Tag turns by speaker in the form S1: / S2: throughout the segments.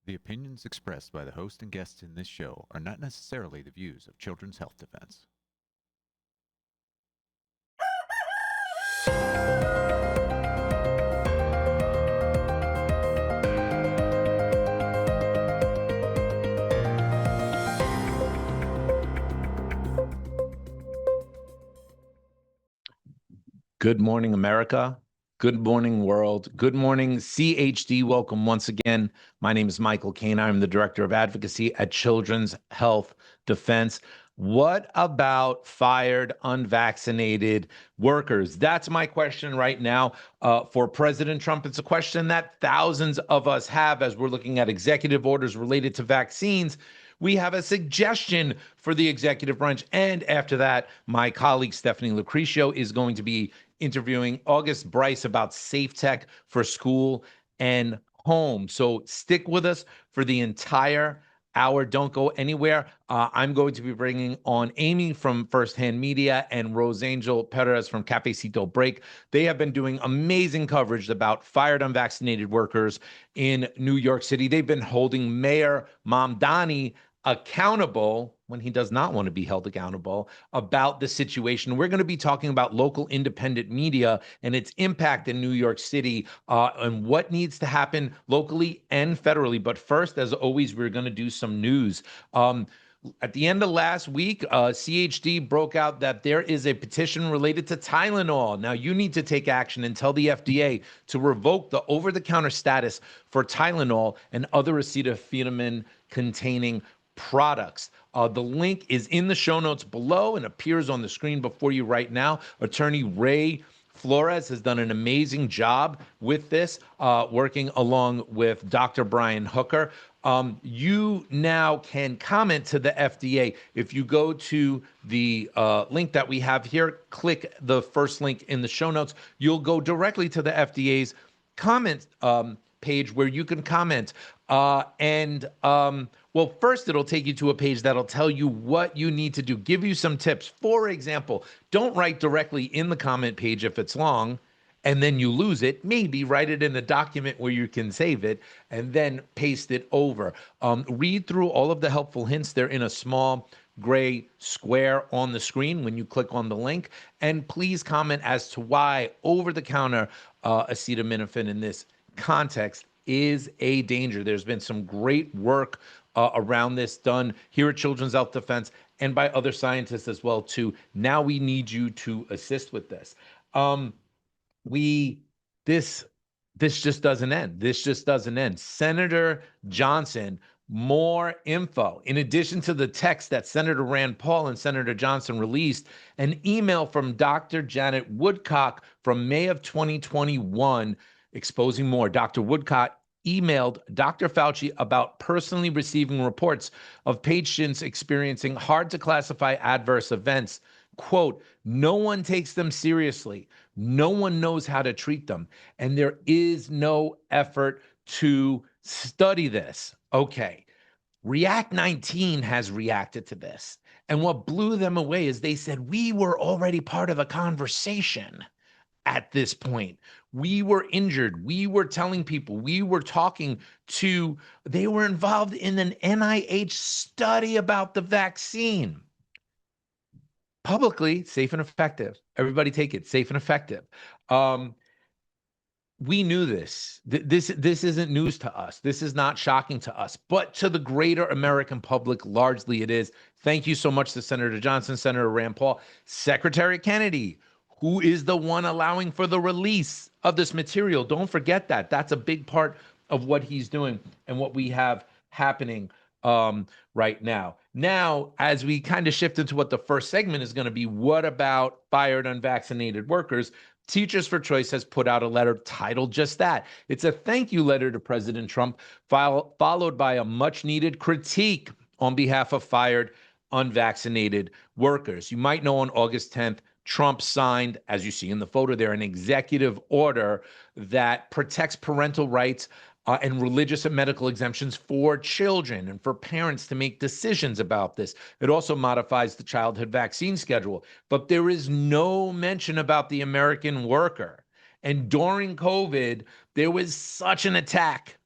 S1: The opinions expressed by the host and guests in this show are not necessarily the views of Children's Health Defense.
S2: Good morning, America. Good morning, world. Good morning, CHD. Welcome once again. My name is Michael Kane. I'm the Director of Advocacy at Children's Health Defense. What about fired, unvaccinated workers? That's my question right now for President Trump. It's a question that thousands of us have as we're looking at executive orders related to vaccines. We have a suggestion for the executive branch. And after that, my colleague Stephanie Lucrecio is going to be interviewing August Brice about safe tech for school and home. So stick with us for the entire hour. Don't go anywhere. I'm going to be bringing on Aimee from Firsthand Media and Rosangel Perez from Cafecito Break. They have been doing amazing coverage about fired unvaccinated workers in New York City. They've been holding Mayor Mamdani accountable when he does not want to be held accountable about the situation. We're going to be talking about local independent media and its impact in New York City and what needs to happen locally and federally. But first, as always, we're going to do some news. At the end of last week, CHD broke out that there is a petition related to Tylenol. Now, you need to take action and tell the FDA to revoke the over-the-counter status for Tylenol and other acetaminophen-containing products. The link is in the show notes below and appears on the screen before you right now. Attorney Ray Flores has done an amazing job with this, working along with Dr. Brian Hooker. You now can comment to the FDA. If you go to the link that we have here, click the first link in the show notes, you'll go directly to the FDA's comment page where you can comment. Well, first it'll take you to a page that'll tell you what you need to do, give you some tips. For example, don't write directly in the comment page if it's long and then you lose it. Maybe write it in a document where you can save it and then paste it over. Read through all of the helpful hints. They're in a small gray square on the screen when you click on the link. And please comment as to why over-the-counter acetaminophen in this context is a danger. There's been some great work around this done here at Children's Health Defense and by other scientists as well too. Now we need you to assist with this. This just doesn't end. This just doesn't end. Senator Johnson, more info. In addition to the text that Senator Rand Paul and Senator Johnson released, an email from Dr. Janet Woodcock from May of 2021 exposing more. Dr. Woodcock emailed Dr. Fauci about personally receiving reports of patients experiencing hard to classify adverse events. Quote, no one takes them seriously. No one knows how to treat them. And there is no effort to study this. Okay. React 19 has reacted to this. And what blew them away is they said, we were already part of a conversation. At this point, we were injured. We were telling people, we were talking to, they were involved in an NIH study about the vaccine. Publicly, safe and effective. Everybody take it, safe and effective. We knew this. This isn't news to us. This is not shocking to us, but to the greater American public, largely it is. Thank you so much to Senator Johnson, Senator Rand Paul, Secretary Kennedy, who is the one allowing for the release of this material. Don't forget that. That's a big part of what he's doing and what we have happening right now. Now, as we kind of shift into what the first segment is going to be, what about fired unvaccinated workers? Teachers for Choice has put out a letter titled just that. It's a thank you letter to President Trump, followed by a much-needed critique on behalf of fired unvaccinated workers. You might know on August 10th, Trump signed, as you see in the photo there, an executive order that protects parental rights and religious and medical exemptions for children and for parents to make decisions about this. It also modifies the childhood vaccine schedule. But there is no mention about the American worker. And during COVID, there was such an attack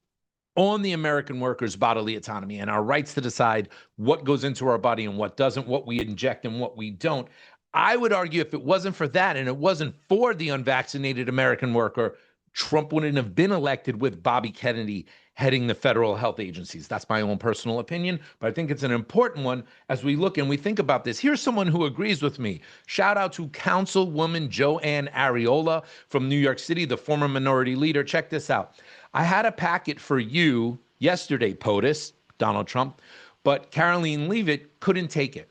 S2: on the American workers' bodily autonomy and our rights to decide what goes into our body and what doesn't, what we inject and what we don't. I would argue if it wasn't for that and it wasn't for the unvaccinated American worker, Trump wouldn't have been elected with Bobby Kennedy heading the federal health agencies. That's my own personal opinion, but I think it's an important one as we look and we think about this. Here's someone who agrees with me. Shout out to Councilwoman Joanne Ariola from New York City, the former minority leader. Check this out. I had a packet for you yesterday, POTUS, Donald Trump, but Caroline Leavitt couldn't take it.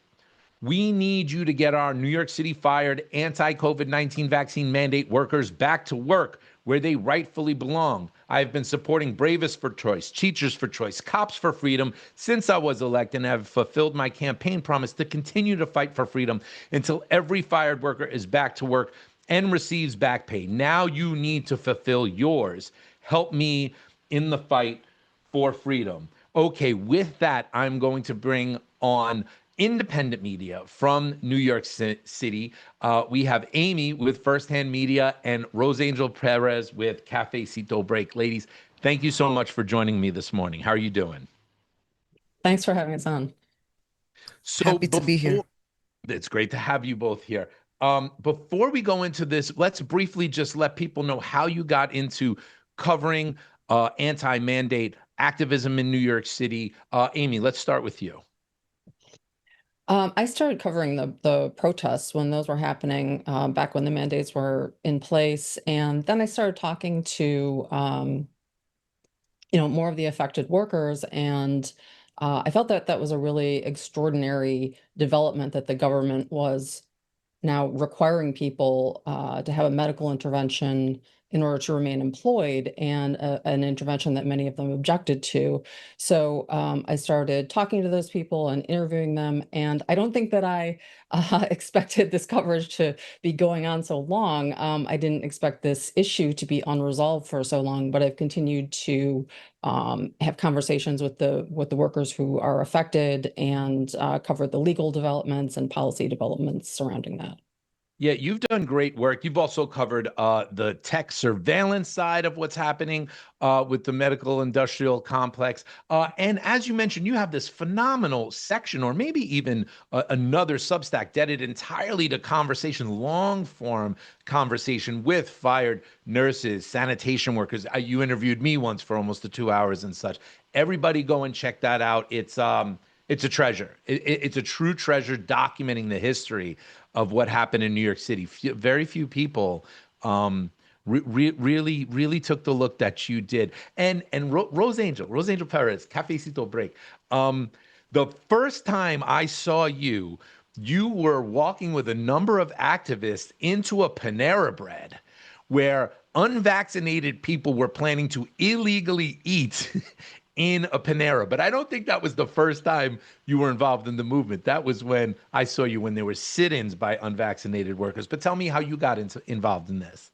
S2: We need you to get our New York City fired anti-COVID-19 vaccine mandate workers back to work where they rightfully belong. I've been supporting Bravest for Choice, Teachers for Choice, Cops for Freedom since I was elected and have fulfilled my campaign promise to continue to fight for freedom until every fired worker is back to work and receives back pay. Now you need to fulfill yours. Help me in the fight for freedom. Okay, with that, I'm going to bring on independent media from New York City. We have Aimee with Firsthand Media and Rosangel Perez with Cafecito Break. Ladies, thank you so much for joining me this morning. How are you doing?
S3: Thanks for having us on.
S2: So
S4: Happy to be here.
S2: It's great to have you both here. Before we go into this, let's briefly just let people know how you got into covering anti-mandate activism in New York City. Aimee, let's start with you.
S3: I started covering the protests when those were happening, back when the mandates were in place. And then I started talking to, more of the affected workers. And I felt that that was a really extraordinary development that the government was now requiring people to have a medical intervention in order to remain employed, and an intervention that many of them objected to. So I started talking to those people and interviewing them. And I don't think that I expected this coverage to be going on so long. I didn't expect this issue to be unresolved for so long, but I've continued to have conversations with the workers who are affected and cover the legal developments and policy developments surrounding that.
S2: Yeah, you've done great work. You've also covered the tech surveillance side of what's happening with the medical industrial complex. And as you mentioned, you have this phenomenal section, or maybe even another Substack dedicated entirely to conversation, long form conversation with fired nurses, sanitation workers. You interviewed me once for almost 2 hours and such. Everybody go and check that out. It's a treasure. It's a true treasure documenting the history of what happened in New York City. Very few people really took the look that you did. And Rosangel Perez, Cafecito Break. The first time I saw you, you were walking with a number of activists into a Panera Bread where unvaccinated people were planning to illegally eat in a Panera. But I don't think that was the first time you were involved in the movement. That was when I saw you when there were sit-ins by unvaccinated workers. But tell me how you got involved in this.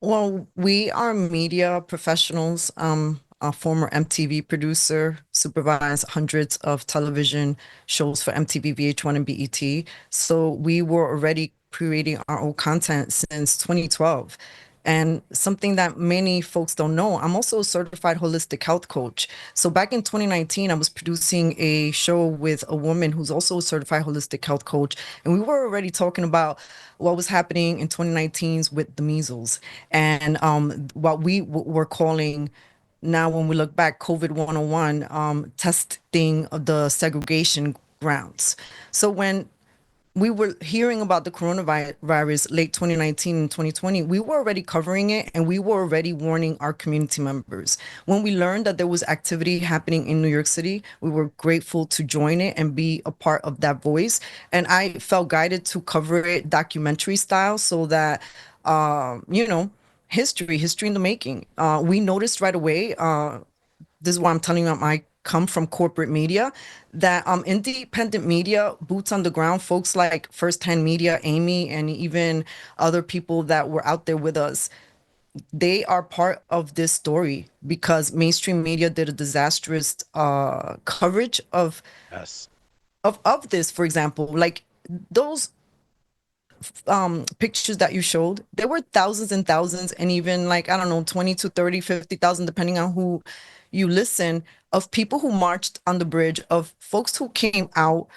S4: Well, we are media professionals. A former MTV producer, supervised hundreds of television shows for MTV, VH1, and BET. So we were already creating our own content since 2012. And something that many folks don't know, I'm also a certified holistic health coach. So back in 2019, I was producing a show with a woman who's also a certified holistic health coach. And we were already talking about what was happening in 2019 with the measles and what we were calling, now when we look back, COVID 101, testing of the segregation grounds. So when we were hearing about the coronavirus late 2019 and 2020, we were already covering it, and we were already warning our community members. When we learned that there was activity happening in New York City, we were grateful to join it and be a part of that voice. And I felt guided to cover it documentary style so that, history in the making. We noticed right away, this is why I'm telling you, I come from corporate media, that independent media, boots on the ground, folks like Firsthand Media, Aimee, and even other people that were out there with us, they are part of this story because mainstream media did a disastrous coverage of
S2: Yes.
S4: of this. For example, like those pictures that you showed, there were thousands and thousands, and even like, I don't know, 20 to 30, 50,000, depending on who you listen, of people who marched on the bridge, of folks who came out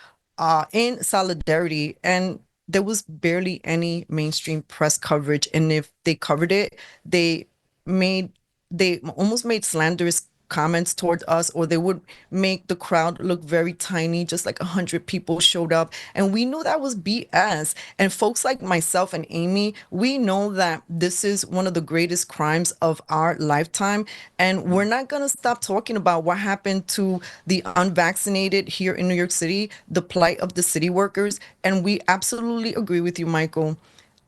S4: in solidarity. And there was barely any mainstream press coverage. And if they covered it, they made they almost made slanderous comments towards us, or they would make the crowd look very tiny, just like 100 people showed up. And we knew that was BS. And folks like myself and Aimee, we know that this is one of the greatest crimes of our lifetime. And we're not going to stop talking about what happened to the unvaccinated here in New York City, the plight of the city workers. And we absolutely agree with you, Michael.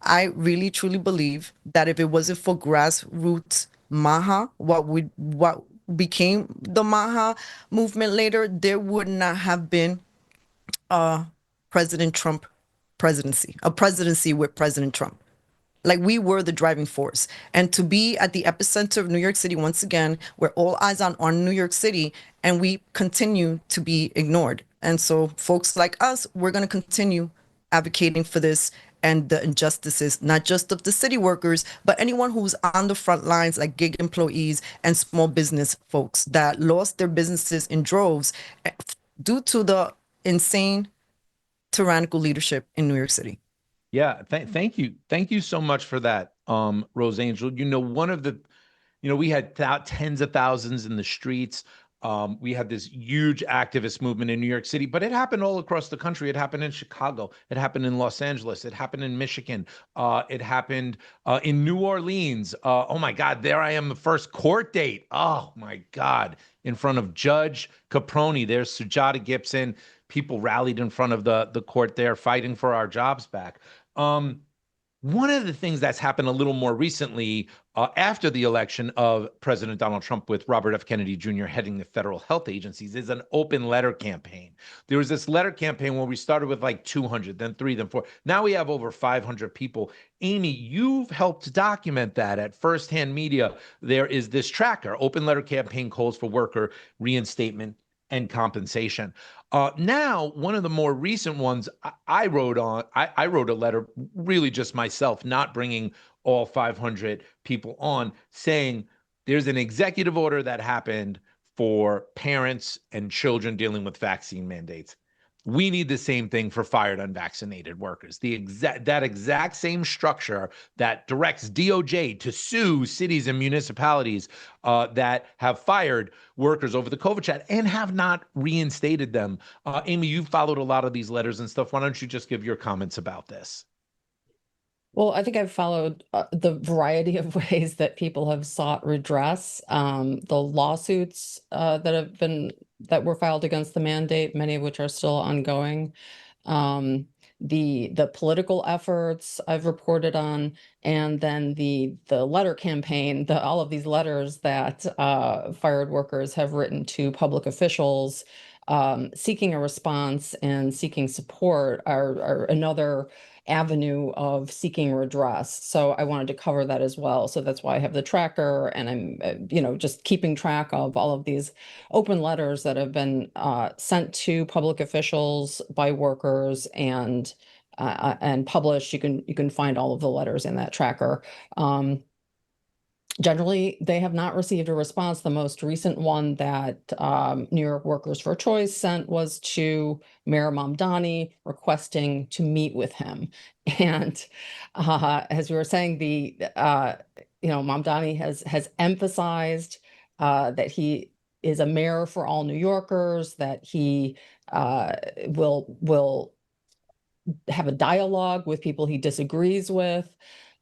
S4: I really truly believe that if it wasn't for grassroots MAHA, what became the MAHA movement later, there would not have been a President Trump presidency, a presidency with President Trump. Like, we were the driving force. And to be at the epicenter of New York City once again, where all eyes on New York City, and we continue to be ignored. And so folks like us, we're going to continue advocating for this and the injustices, not just of the city workers, but anyone who's on the front lines, like gig employees and small business folks that lost their businesses in droves due to the insane, tyrannical leadership in New York City.
S2: Yeah, thank you. Thank you so much for that, Rosangel. One of the, we had tens of thousands in the streets. We had this huge activist movement in New York City, but it happened all across the country. It happened in Chicago. It happened in Los Angeles. It happened in Michigan. It happened in New Orleans. Oh my God, there I am, the first court date. Oh my God, in front of Judge Caproni. There's Sujata Gibson. People rallied in front of the court there, fighting for our jobs back. One of the things that's happened a little more recently after the election of President Donald Trump, with Robert F. Kennedy Jr. heading the federal health agencies, is an open letter campaign. There was this letter campaign where we started with like 200, then 3, then 4. Now we have over 500 people. Aimee, you've helped document that at Firsthand Media. There is this tracker, open letter campaign calls for worker reinstatement and compensation. Now, one of the more recent ones I wrote a letter, really just myself, not bringing all 500 people on, saying there's an executive order that happened for parents and children dealing with vaccine mandates. We need the same thing for fired unvaccinated workers. That exact same structure that directs DOJ to sue cities and municipalities that have fired workers over the COVID chat and have not reinstated them. Aimee, you've followed a lot of these letters and stuff. Why don't you just give your comments about this?
S3: Well, I think I've followed the variety of ways that people have sought redress. The lawsuits that were filed against the mandate, many of which are still ongoing. The political efforts I've reported on, and then the letter campaign, all of these letters that fired workers have written to public officials seeking a response and seeking support are another avenue of seeking redress. So I wanted to cover that as well. So that's why I have the tracker, and I'm just keeping track of all of these open letters that have been sent to public officials by workers and published. You can find all of the letters in that tracker. Generally, they have not received a response. The most recent one that New York Workers for Choice sent was to Mayor Mamdani, requesting to meet with him. And as we were saying, Mamdani has emphasized that he is a mayor for all New Yorkers, that he will have a dialogue with people he disagrees with.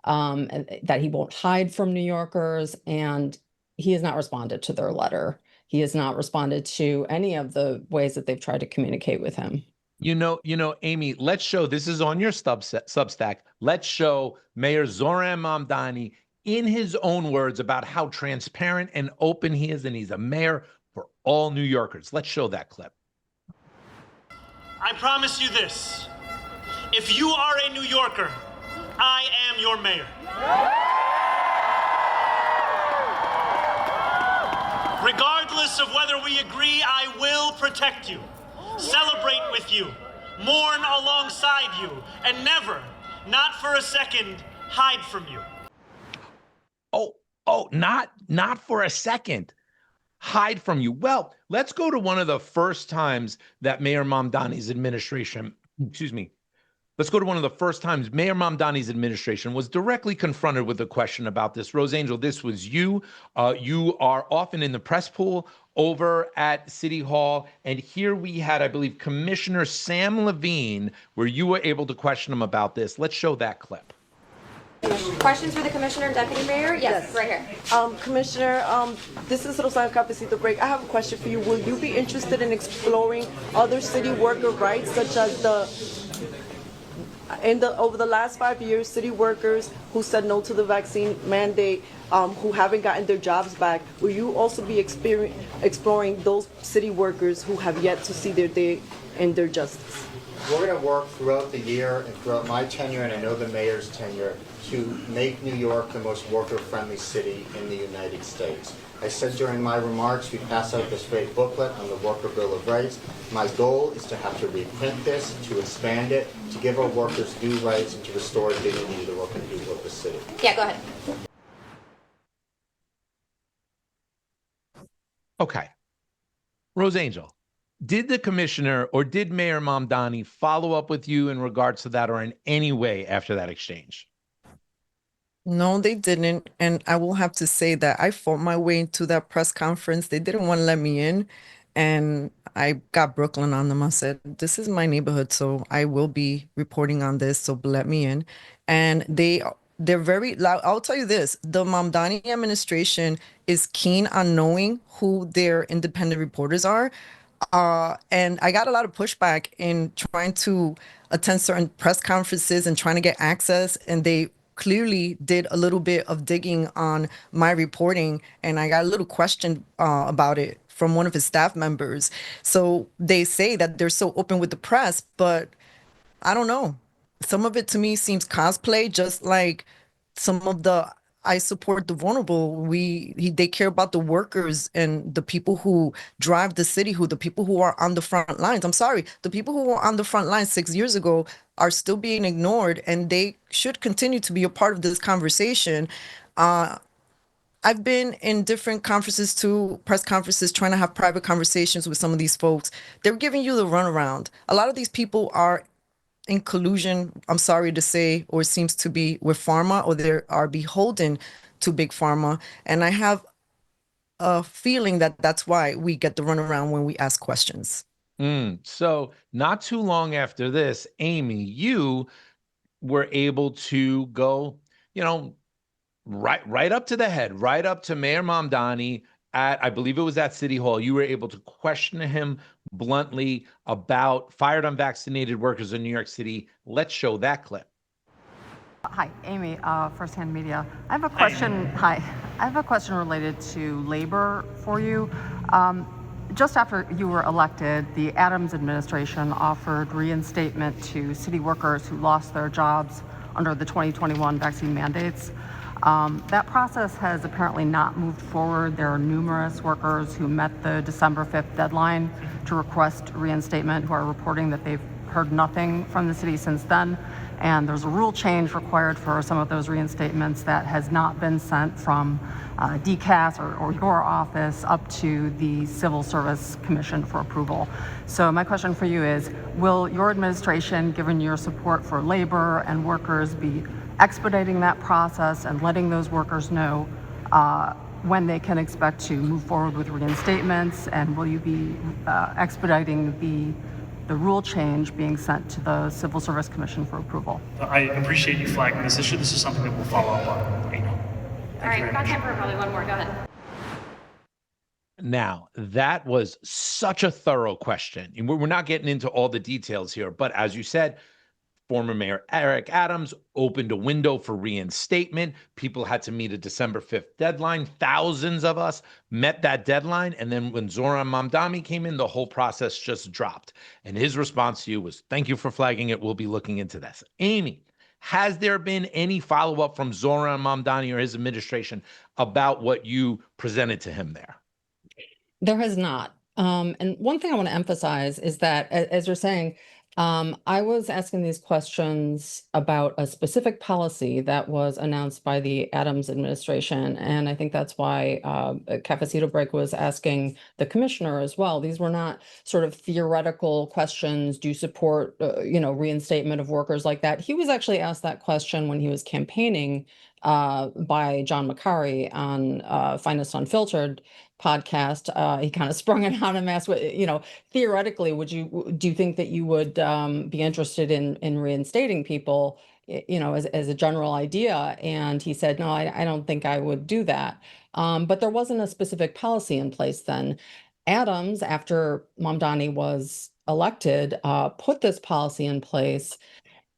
S3: And that he won't hide from New Yorkers, and he has not responded to their letter. He has not responded to any of the ways that they've tried to communicate with him.
S2: Aimee, let's show, this is on your Substack. Let's show Mayor Zoran Mamdani in his own words about how transparent and open he is, and he's a mayor for all New Yorkers. Let's show that clip.
S5: I promise you this. If you are a New Yorker, I am your mayor. Regardless of whether we agree, I will protect you, celebrate with you, mourn alongside you, and never, not for a second hide from you.
S2: Not for a second hide from you. Well, let's go to one of the first times that Mayor Mamdani's administration, let's go to one of the first times Mayor Mamdani's administration was directly confronted with a question about this. Rosangel, this was you. You are often in the press pool over at City Hall. And here we had, I believe, Commissioner Sam Levine, where you were able to question him about this. Let's show that clip.
S6: Questions for the Commissioner and Deputy Mayor? Yes, right here.
S7: Commissioner, this is Rosangel Cafecito Break. I have a question for you. Will you be interested in exploring other city worker rights, such as over the last 5 years, city workers who said no to the vaccine mandate, who haven't gotten their jobs back? Will you also be exploring those city workers who have yet to see their day and their justice?
S8: We're going to work throughout the year and throughout my tenure, and I know the mayor's tenure, to make New York the most worker-friendly city in the United States. I said during my remarks, we pass out this great booklet on the Worker Bill of Rights. My goal is to have to reprint this, to expand it, to give our workers new rights, and to restore dignity to the working people of the city.
S6: Yeah, go ahead.
S2: Okay. Rosangel, did the commissioner or did Mayor Mamdani follow up with you in regards to that or in any way after that exchange?
S4: No, they didn't. And I will have to say that I fought my way into that press conference. They didn't want to let me in. And I got Brooklyn on them. I said, this is my neighborhood, so I will be reporting on this, so let me in. And they're very loud. I'll tell you this, the Mamdani administration is keen on knowing who their independent reporters are. And I got a lot of pushback in trying to attend certain press conferences and trying to get access. And they clearly did a little bit of digging on my reporting. And I got a little question about it from one of his staff members. So they say that they're so open with the press, but I don't know. Some of it to me seems cosplay, just like some of the I support the vulnerable. They care about the workers and the people who drive the city, the people who are on the front lines. I'm sorry, the people who were on the front lines 6 years ago are still being ignored, and they should continue to be a part of this conversation. I've been in different conferences too, press conferences, trying to have private conversations with some of these folks. They're giving you the runaround. A lot of these people are in collusion, I'm sorry to say, or seems to be, with pharma, or they are beholden to big pharma. And I have a feeling that that's why we get the runaround when we ask questions.
S2: So not too long after this, Aimee, you were able to go, right up to the head, right up to Mayor Mamdani at, I believe it was at City Hall. You were able to question him bluntly about fired unvaccinated workers in New York City. Let's show that clip.
S9: Hi, Aimee, Firsthand Media. I have a question. Hi, I have a question related to labor for you. Just after you were elected, the Adams administration offered reinstatement to city workers who lost their jobs under the 2021 vaccine mandates. That process has apparently not moved forward. There are numerous workers who met the December 5th deadline to request reinstatement who are reporting that they've heard nothing from the city since then. And there's a rule change required for some of those reinstatements that has not been sent from DCAS or your office up to the Civil Service Commission for approval. So my question for you is, will your administration, given your support for labor and workers, be expediting that process and letting those workers know when they can expect to move forward with reinstatements? And will you be expediting the rule change being sent to the Civil Service Commission for approval?
S5: I appreciate you flagging this issue. This is something that we'll follow up on.
S6: All right, we've got time for probably one more. Go ahead.
S2: Now, that was such a thorough question. And we're not getting into all the details here, but as you said, former Mayor Eric Adams opened a window for reinstatement. People had to meet a December 5th deadline. Thousands of us met that deadline. And then when Zohran Mamdani came in, the whole process just dropped. And his response to you was, thank you for flagging it. We'll be looking into this. Aimee, has there been any follow-up from Zohran Mamdani or his administration about what you presented to him there?
S3: There has not. And one thing I want to emphasize is that, as you're saying, I was asking these questions about a specific policy that was announced by the Adams administration, and I think that's why Cafecito Break was asking the commissioner as well. These were not sort of theoretical questions. Do you support, reinstatement of workers like that? He was actually asked that question when he was campaigning by John Macari on Finest Unfiltered podcast. He kind of sprung it on him, asked, theoretically, do you think that you would be interested in reinstating people, as a general idea? And he said, no, I don't think I would do that. But there wasn't a specific policy in place then. Adams, after Mamdani was elected, put this policy in place,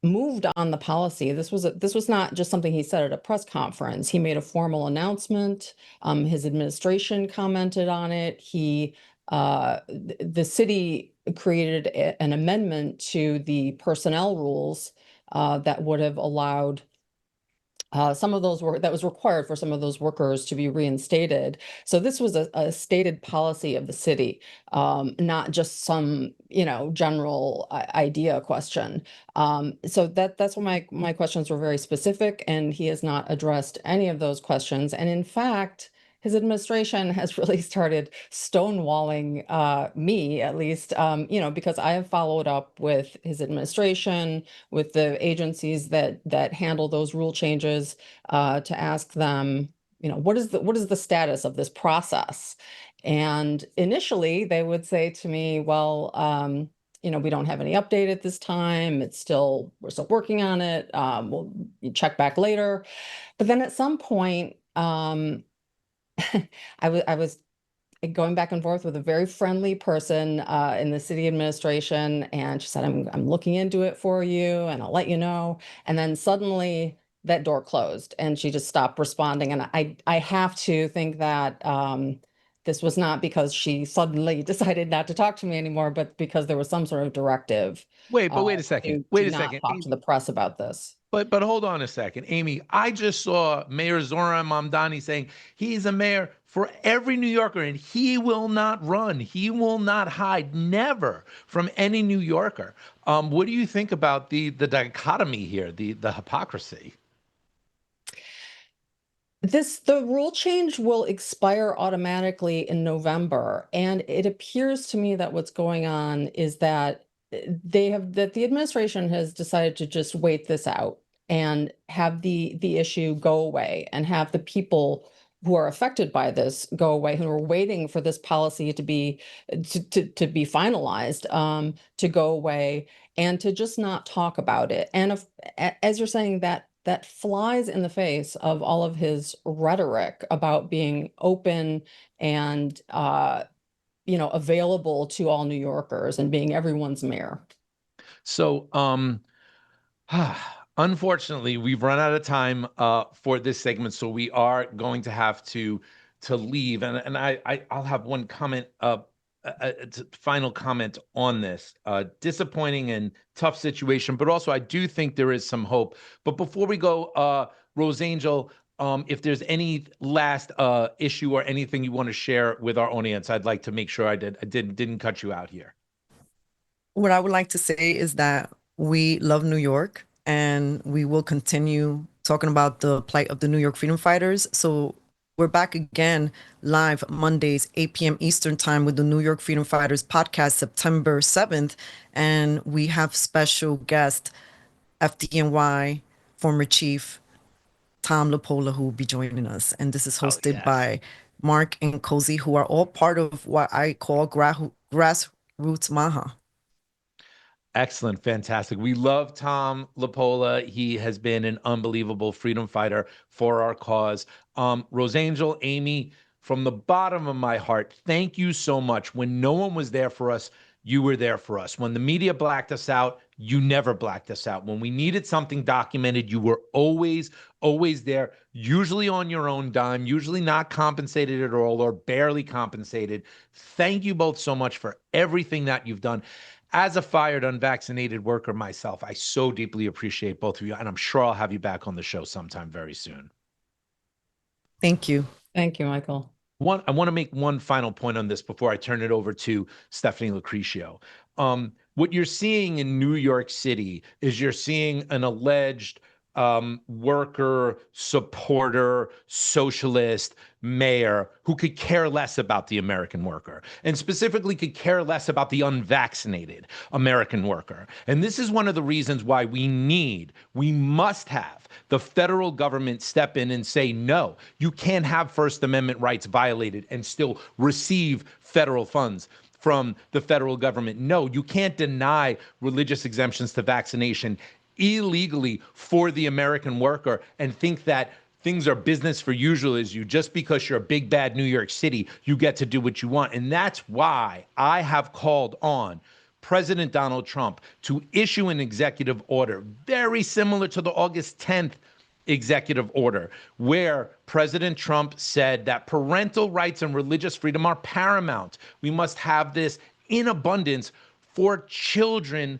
S3: moved on the policy. This was not just something he said at a press conference. He made a formal announcement. His administration commented on it. The city created an amendment to the personnel rules that would have allowed that was required for some of those workers to be reinstated. So this was a stated policy of the city, not just some, general idea question. So that's why my questions were very specific, and he has not addressed any of those questions. And in fact, his administration has really started stonewalling me, at least, because I have followed up with his administration, with the agencies that handle those rule changes, to ask them, what is the status of this process? And initially, they would say to me, well, we don't have any update at this time. We're still working on it. We'll check back later. But then at some point, I was going back and forth with a very friendly person in the city administration, and she said, I'm looking into it for you, and I'll let you know. And then suddenly that door closed, and she just stopped responding. And I have to think that this was not because she suddenly decided not to talk to me anymore, but because there was some sort of directive.
S2: Wait a second. Wait a second.
S3: Talk to the press about this.
S2: But hold on a second, Aimee. I just saw Mayor Zoran Mamdani saying he's a mayor for every New Yorker, and he will not run. He will not hide, never, from any New Yorker. What do you think about the dichotomy here, the hypocrisy?
S3: The rule change will expire automatically in November, and it appears to me that what's going on is that the administration has decided to just wait this out and have the issue go away, and have the people who are affected by this go away, who are waiting for this policy to be finalized, to go away, and to just not talk about it. And as you're saying, that flies in the face of all of his rhetoric about being open and available to all New Yorkers and being everyone's mayor.
S2: So unfortunately, we've run out of time for this segment, so we are going to have to leave. And I'll have one comment, final comment on this. Disappointing and tough situation, but also I do think there is some hope. But before we go, Rosangel, if there's any last issue or anything you want to share with our audience, I'd like to make sure I didn't cut you out here.
S4: What I would like to say is that we love New York, and we will continue talking about the plight of the New York freedom fighters. So we're back again live Mondays, 8 p.m. Eastern time with the New York Freedom Fighters podcast, September 7th. And we have special guest, FDNY former chief Tom LaPola, who will be joining us. And this is hosted by Mark and Cozy, who are all part of what I call grassroots Maha.
S2: Excellent. Fantastic. We love Tom LaPola. He has been an unbelievable freedom fighter for our cause. Rosangel, Aimee, from the bottom of my heart, thank you so much. When no one was there for us, you were there for us. When the media blacked us out, you never blacked us out. When we needed something documented, you were always there, usually on your own dime, usually not compensated at all or barely compensated. Thank you both so much for everything that you've done. As a fired, unvaccinated worker myself, I so deeply appreciate both of you, and I'm sure I'll have you back on the show sometime very soon.
S4: Thank you.
S3: Thank you, Michael.
S2: I want to make one final point on this before I turn it over to Stephanie Lucretio. What you're seeing in New York City is you're seeing an alleged worker, supporter, socialist mayor who could care less about the American worker, and specifically could care less about the unvaccinated American worker. And this is one of the reasons why we must have the federal government step in and say, no, you can't have First Amendment rights violated and still receive federal funds from the federal government. No, you can't deny religious exemptions to vaccination illegally for the American worker and think that things are business for usual as you, just because you're a big bad New York City, you get to do what you want. And that's why I have called on President Donald Trump to issue an executive order very similar to the August 10th executive order, where President Trump said that parental rights and religious freedom are paramount. We must have this in abundance for children,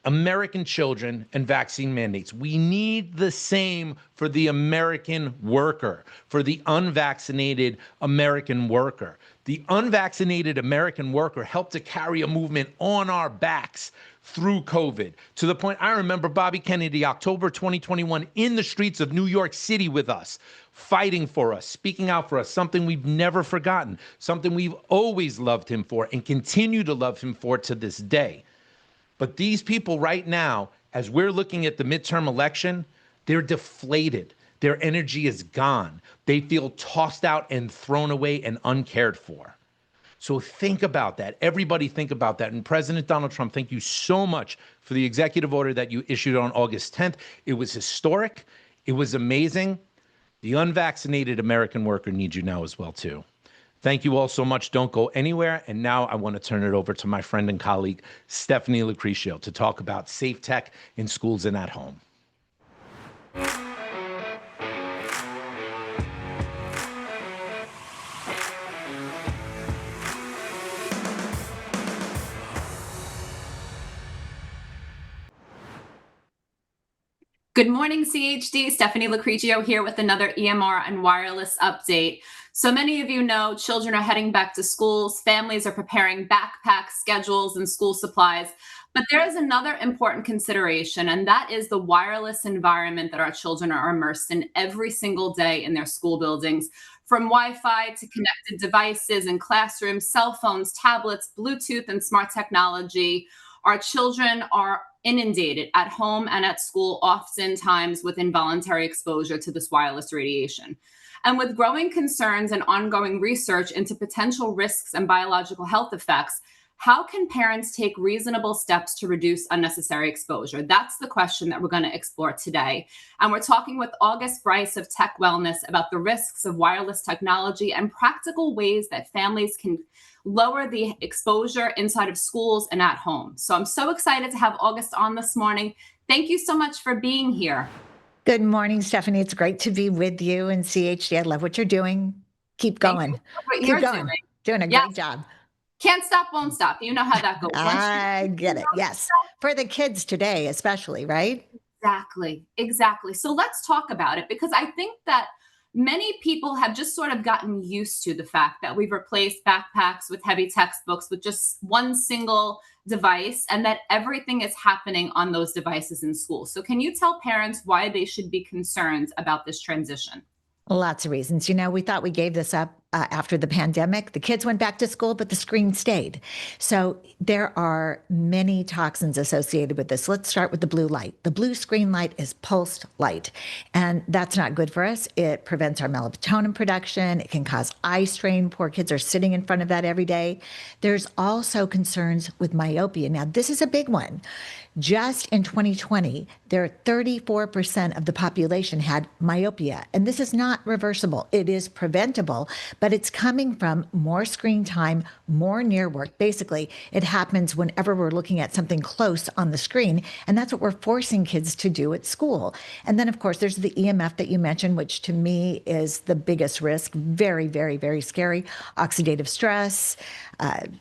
S2: American children, and vaccine mandates. We need the same for the American worker, for the unvaccinated American worker. The unvaccinated American worker helped to carry a movement on our backs through COVID, to the point I remember Bobby Kennedy, October 2021, in the streets of New York City with us, fighting for us, speaking out for us, something we've never forgotten, something we've always loved him for and continue to love him for to this day. But these people right now, as we're looking at the midterm election, they're deflated. Their energy is gone. They feel tossed out and thrown away and uncared for. So think about that. Everybody think about that. And President Donald Trump, thank you so much for the executive order that you issued on August 10th. It was historic. It was amazing. The unvaccinated American worker needs you now as well, too. Thank you all so much. Don't go anywhere. And now I want to turn it over to my friend and colleague, Stephanie Lucretia, to talk about safe tech in schools and at home.
S10: Good morning, CHD. Stephanie Lucretia here with another EMR and wireless update. So many of you know children are heading back to schools, families are preparing backpacks, schedules, and school supplies. But there is another important consideration, and that is the wireless environment that our children are immersed in every single day in their school buildings. From Wi-Fi to connected devices in classrooms, cell phones, tablets, Bluetooth, and smart technology, our children are inundated at home and at school, oftentimes with involuntary exposure to this wireless radiation. And with growing concerns and ongoing research into potential risks and biological health effects, how can parents take reasonable steps to reduce unnecessary exposure? That's the question that we're going to explore today. And we're talking with August Brice of Tech Wellness about the risks of wireless technology and practical ways that families can lower the exposure inside of schools and at home. So I'm so excited to have August on this morning. Thank you so much for being here.
S11: Good morning, Stephanie. It's great to be with you and CHD. I love what you're doing. Keep going.
S10: Keep going.
S11: Doing a great job.
S10: Can't stop, won't stop. You know how that goes.
S11: I get it. Yes. For the kids today, especially, right?
S10: Exactly. So let's talk about it, because I think that many people have just sort of gotten used to the fact that we've replaced backpacks with heavy textbooks with just one single device, and that everything is happening on those devices in school. So can you tell parents why they should be concerned about this transition?
S11: Lots of reasons. You know, we thought we gave this up after the pandemic. The kids went back to school, but the screen stayed. So there are many toxins associated with this. Let's start with the blue light. The blue screen light is pulsed light, and that's not good for us. It prevents our melatonin production. It can cause eye strain. Poor kids are sitting in front of that every day. There's also concerns with myopia. Now, this is a big one. Just in 2020, 34% of the population had myopia, and this is not reversible. It is preventable, but it's coming from more screen time, more near work. Basically, it happens whenever we're looking at something close on the screen, and that's what we're forcing kids to do at school. And then, of course, there's the EMF that you mentioned, which to me is the biggest risk. Very, very, very scary. Oxidative stress.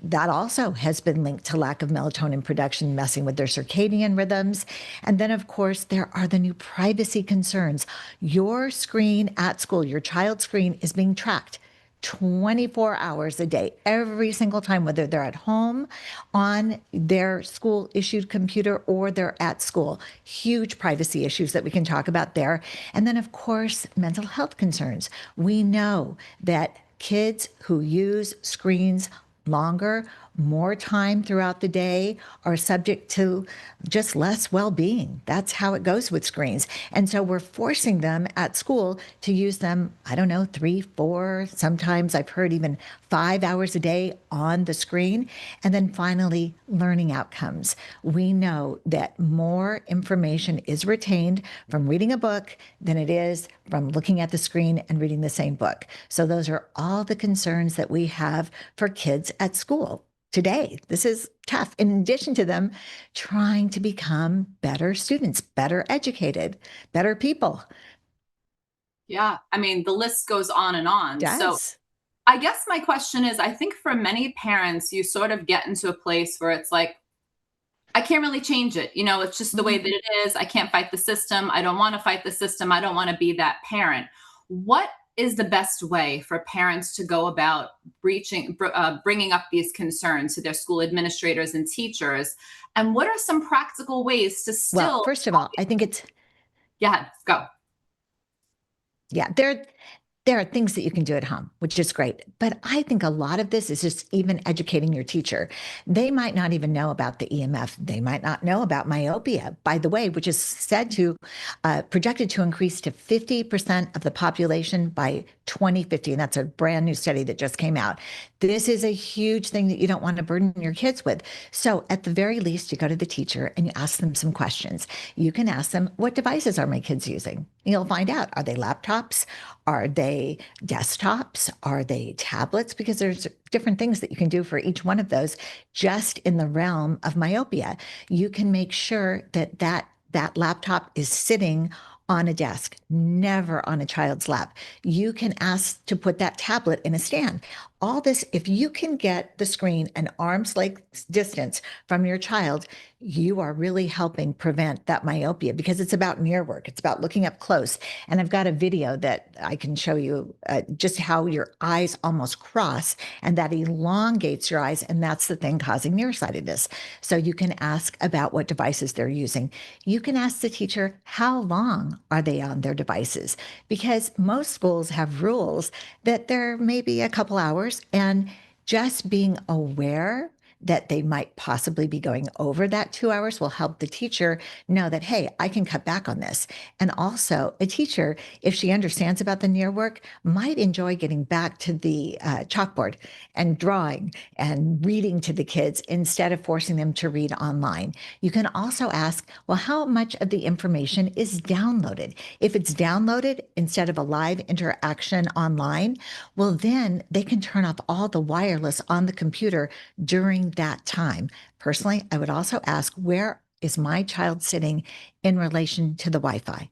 S11: That also has been linked to lack of melatonin production, messing with their circadian rhythms. And then, of course, there are the new privacy concerns. Your screen at school, your child's screen, is being tracked. 24 hours a day, every single time, whether they're at home on their school issued computer or they're at school. Huge privacy issues that we can talk about there. And then, of course, mental health concerns. We know that kids who use screens longer, more time throughout the day are subject to just less well-being. That's how it goes with screens. And so we're forcing them at school to use them, I don't know, 3, 4, sometimes I've heard even 5 hours a day on the screen. And then finally, learning outcomes. We know that more information is retained from reading a book than it is from looking at the screen and reading the same book. So those are all the concerns that we have for kids at school today. This is tough. In addition to them trying to become better students, better educated, better people.
S10: Yeah, I mean, the list goes on and on.
S11: It
S10: So
S11: does.
S10: I guess my question is, I think for many parents, you sort of get into a place where it's like, I can't really change it. You know, it's just the way that it is. I can't fight the system. I don't want to fight the system. I don't want to be that parent. What is the best way for parents to go about bringing up these concerns to their school administrators and teachers? And what are some practical ways to still?
S11: Well, first of all, I think it's,
S10: Yeah, go.
S11: yeah, there are things that you can do at home, which is great. But I think a lot of this is just even educating your teacher. They might not even know about the EMF. They might not know about myopia, by the way, which is said to projected to increase to 50% of the population by 2050. And that's a brand new study that just came out. This is a huge thing that you don't want to burden your kids with. So at the very least, you go to the teacher and you ask them some questions. You can ask them, what devices are my kids using? You'll find out, are they laptops? Are they desktops? Are they tablets? Because there's different things that you can do for each one of those just in the realm of myopia. You can make sure that that laptop is sitting on a desk, never on a child's lap. You can ask to put that tablet in a stand. All this, if you can get the screen an arm's length distance from your child, you are really helping prevent that myopia because it's about near work. It's about looking up close. And I've got a video that I can show you just how your eyes almost cross and that elongates your eyes. And that's the thing causing nearsightedness. So you can ask about what devices they're using. You can ask the teacher, how long are they on their devices? Because most schools have rules that there may be a couple hours, and just being aware that they might possibly be going over that 2 hours will help the teacher know that, hey, I can cut back on this. And also a teacher, if she understands about the near work, might enjoy getting back to the chalkboard and drawing and reading to the kids instead of forcing them to read online. You can also ask, well, how much of the information is downloaded? If it's downloaded instead of a live interaction online, well, then they can turn off all the wireless on the computer during that time. Personally, I would also ask, where is my child sitting in relation to the Wi-Fi?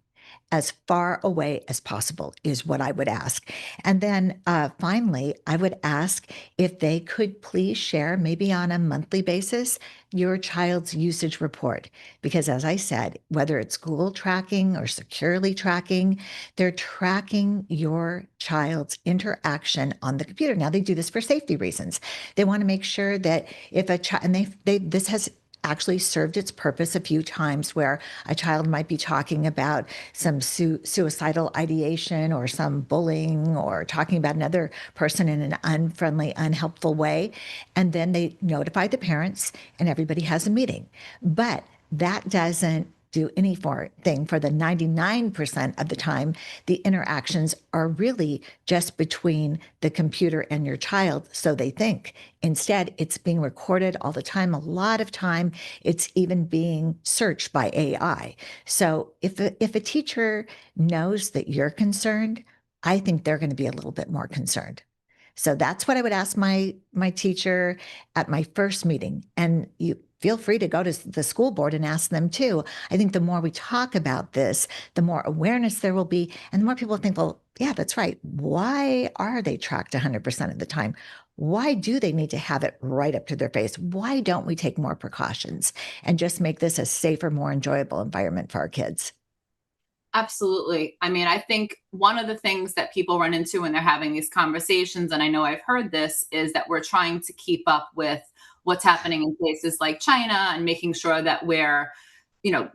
S11: As far away as possible is what I would ask. And then finally, I would ask if they could please share, maybe on a monthly basis, your child's usage report. Because as I said, whether it's Google tracking or securely tracking, they're tracking your child's interaction on the computer. Now, they do this for safety reasons. They want to make sure that if a child, and this has actually served its purpose a few times where a child might be talking about some suicidal ideation or some bullying or talking about another person in an unfriendly, unhelpful way. And then they notify the parents and everybody has a meeting. But that doesn't do anything for the 99% of the time. The interactions are really just between the computer and your child, so they think. Instead, it's being recorded all the time. A lot of time, it's even being searched by AI. So if a teacher knows that you're concerned, I think they're going to be a little bit more concerned. So that's what I would ask my teacher at my first meeting. And you feel free to go to the school board and ask them too. I think the more we talk about this, the more awareness there will be, and the more people think, well, yeah, that's right. Why are they tracked 100% of the time? Why do they need to have it right up to their face? Why don't we take more precautions and just make this a safer, more enjoyable environment for our kids?
S10: Absolutely. I mean, I think one of the things that people run into when they're having these conversations, and I know I've heard this, is that we're trying to keep up with what's happening in places like China and making sure that we're,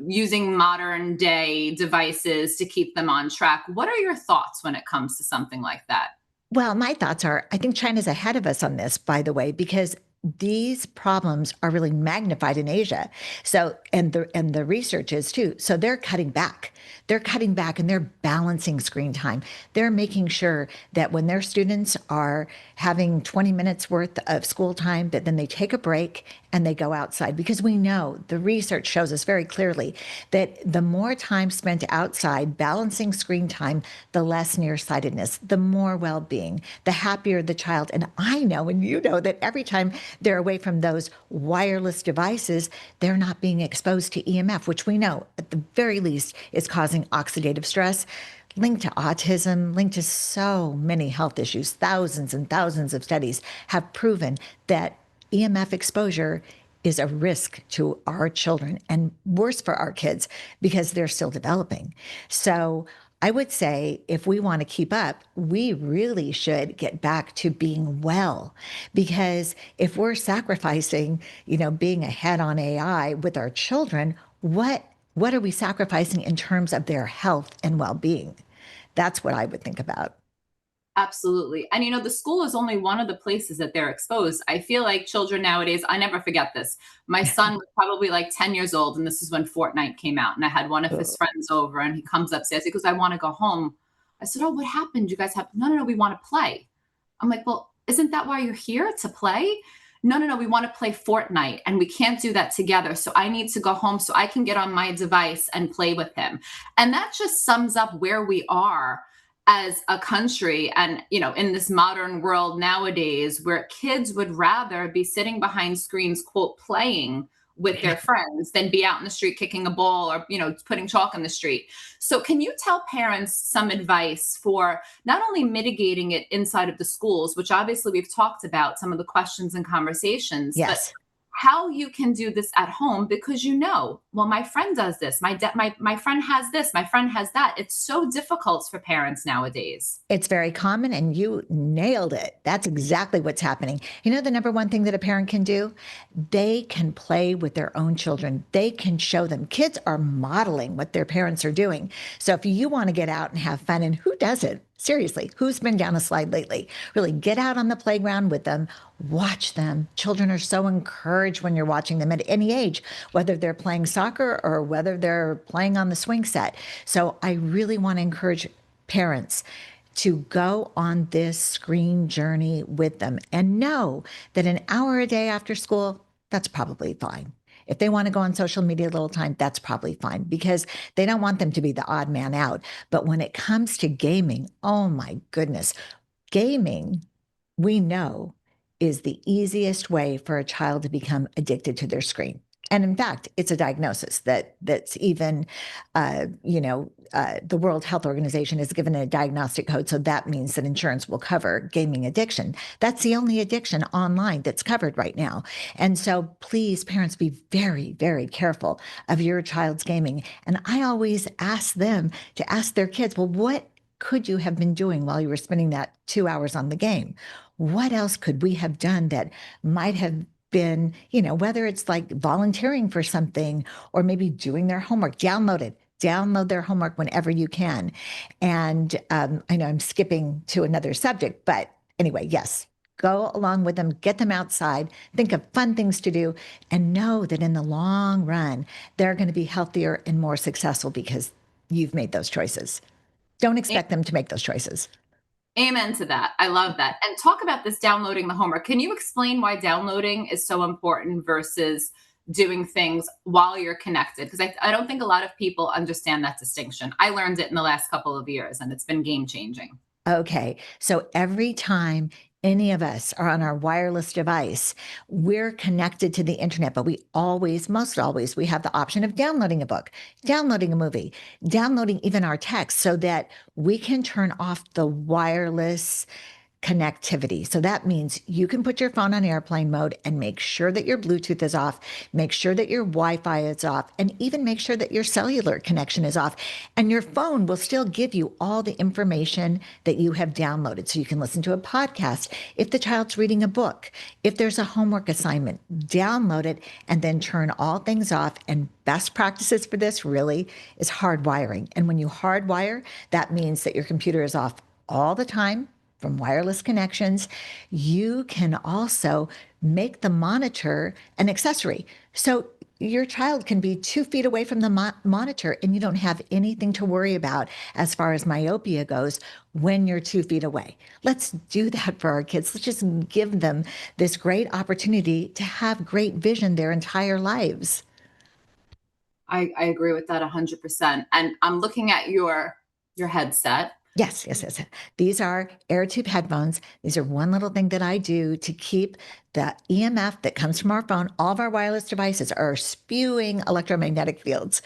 S10: using modern day devices to keep them on track. What are your thoughts when it comes to something like that?
S11: Well, my thoughts are I think China's ahead of us on this, by the way, because these problems are really magnified in Asia. So, and the research is too. So they're cutting back. They're cutting back and they're balancing screen time. They're making sure that when their students are having 20 minutes worth of school time, that then they take a break and they go outside, because we know the research shows us very clearly that the more time spent outside balancing screen time, the less nearsightedness, the more well-being, the happier the child. And I know, and you know, that every time they're away from those wireless devices, they're not being exposed to EMF, which we know at the very least is causing oxidative stress, linked to autism, linked to so many health issues. Thousands and thousands of studies have proven that EMF exposure is a risk to our children and worse for our kids because they're still developing. So I would say if we want to keep up, we really should get back to being well, because if we're sacrificing, being ahead on AI with our children, what are we sacrificing in terms of their health and well-being? That's what I would think about.
S10: Absolutely. And the school is only one of the places that they're exposed. I feel like children nowadays, I never forget this. My son was probably like 10 years old, and this is when Fortnite came out. And I had one of his friends over, and he comes upstairs. He goes, I want to go home. I said, oh, what happened? You guys have, no, we want to play. I'm like, well, isn't that why you're here, to play? No, we want to play Fortnite, and we can't do that together. So I need to go home so I can get on my device and play with him. And that just sums up where we are as a country and, in this modern world nowadays, where kids would rather be sitting behind screens, quote, playing with their friends than be out in the street kicking a ball or, putting chalk in the street. So can you tell parents some advice for not only mitigating it inside of the schools, which obviously we've talked about some of the questions and conversations,
S11: Yes.
S10: but how you can do this at home? Because well, my friend does this, my friend has this, my friend has that. It's so difficult for parents nowadays.
S11: It's very common, and you nailed it. That's exactly what's happening. The number one thing that a parent can do, they can play with their own children. They can show them. Kids are modeling what their parents are doing. So if you want to get out and have fun, and who doesn't? Seriously, who's been down a slide lately? Really get out on the playground with them, watch them. Children are so encouraged when you're watching them at any age, whether they're playing soccer or whether they're playing on the swing set. So I really want to encourage parents to go on this screen journey with them and know that an hour a day after school, that's probably fine. If they want to go on social media a little time, that's probably fine, because they don't want them to be the odd man out. But when it comes to gaming, oh my goodness, gaming, we know, is the easiest way for a child to become addicted to their screen. And in fact, it's a diagnosis that's even, the World Health Organization has given a diagnostic code. So that means that insurance will cover gaming addiction. That's the only addiction online that's covered right now. And so please, parents, be very, very careful of your child's gaming. And I always ask them to ask their kids, well, what could you have been doing while you were spending that 2 hours on the game? What else could we have done that might have been, whether it's like volunteering for something or maybe doing their homework, download their homework whenever you can. And I know I'm skipping to another subject, but anyway, yes, go along with them, get them outside, think of fun things to do, and know that in the long run, they're going to be healthier and more successful because you've made those choices. Don't expect them to make those choices.
S10: Amen to that. I love that. And talk about this downloading the homework. Can you explain why downloading is so important versus doing things while you're connected? Because I don't think a lot of people understand that distinction. I learned it in the last couple of years, and it's been game changing.
S11: Okay. So every time any of us are on our wireless device, we're connected to the internet, but most always, we have the option of downloading a book, downloading a movie, downloading even our text, so that we can turn off the wireless connectivity. So that means you can put your phone on airplane mode and make sure that your Bluetooth is off, make sure that your Wi-Fi is off, and even make sure that your cellular connection is off. And your phone will still give you all the information that you have downloaded. So you can listen to a podcast. If the child's reading a book, if there's a homework assignment, download it and then turn all things off. And best practices for this really is hardwiring. And when you hardwire, that means that your computer is off all the time from wireless connections. You can also make the monitor an accessory. So your child can be 2 feet away from the monitor and you don't have anything to worry about as far as myopia goes when you're 2 feet away. Let's do that for our kids. Let's just give them this great opportunity to have great vision their entire lives.
S10: I agree with that 100%. And I'm looking at your headset.
S11: Yes. These are air tube headphones. These are one little thing that I do to keep the EMF that comes from our phone. All of our wireless devices are spewing electromagnetic fields,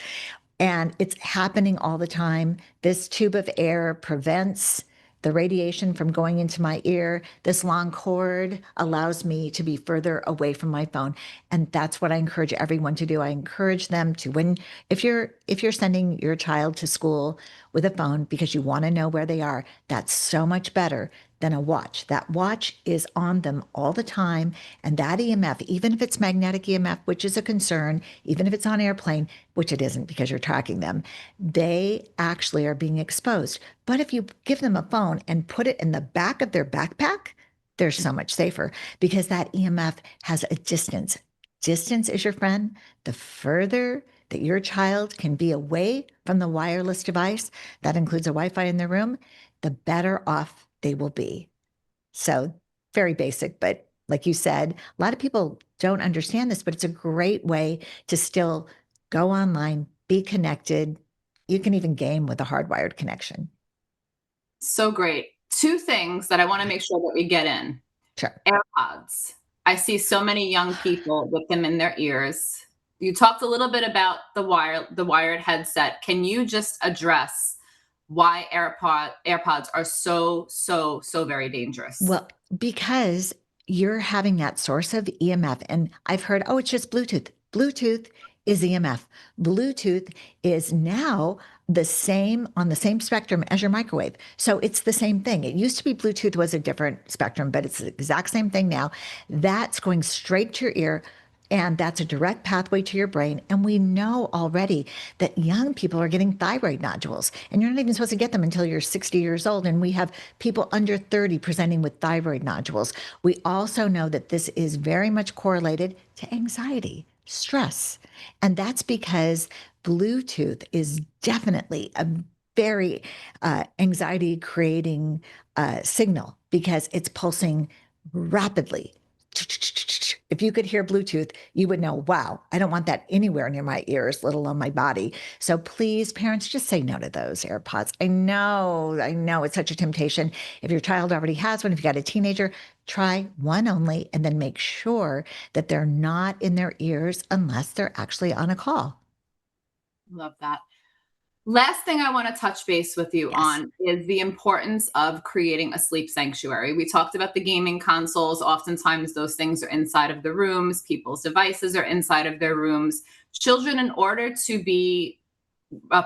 S11: and it's happening all the time. This tube of air prevents the radiation from going into my ear. This long cord allows me to be further away from my phone. And that's what I encourage everyone to do. I encourage them to, if you're sending your child to school with a phone because you want to know where they are, that's so much better than a watch. That watch is on them all the time. And that EMF, even if it's magnetic EMF, which is a concern, even if it's on airplane, which it isn't because you're tracking them, they actually are being exposed. But if you give them a phone and put it in the back of their backpack, they're so much safer because that EMF has a distance. Distance is your friend. The further that your child can be away from the wireless device, that includes a Wi-Fi in their room, the better off they will be. So very basic, but like you said, a lot of people don't understand this, but it's a great way to still go online, be connected. You can even game with a hardwired connection.
S10: So great. 2 things that I want to make sure that we get in.
S11: Sure.
S10: AirPods. I see so many young people with them in their ears. You talked a little bit about the wired headset. Can you just address why AirPods are so very dangerous?
S11: Well, because you're having that source of EMF, and I've heard, oh, it's just Bluetooth. Bluetooth is EMF. Bluetooth is now on the same spectrum as your microwave. So it's the same thing. It used to be Bluetooth was a different spectrum, but it's the exact same thing now. That's going straight to your ear. And that's a direct pathway to your brain. And we know already that young people are getting thyroid nodules, and you're not even supposed to get them until you're 60 years old. And we have people under 30 presenting with thyroid nodules. We also know that this is very much correlated to anxiety, stress. And that's because Bluetooth is definitely a very anxiety creating signal because it's pulsing rapidly. If you could hear Bluetooth, you would know, wow, I don't want that anywhere near my ears, let alone my body. So please, parents, just say no to those AirPods. I know it's such a temptation. If your child already has one, if you got a teenager, try one only and then make sure that they're not in their ears unless they're actually on a call.
S10: Love that. Last thing I want to touch base with you on is the importance of creating a sleep sanctuary. We talked about the gaming consoles. Oftentimes those things are inside of the rooms. People's devices are inside of their rooms. Children, in order to be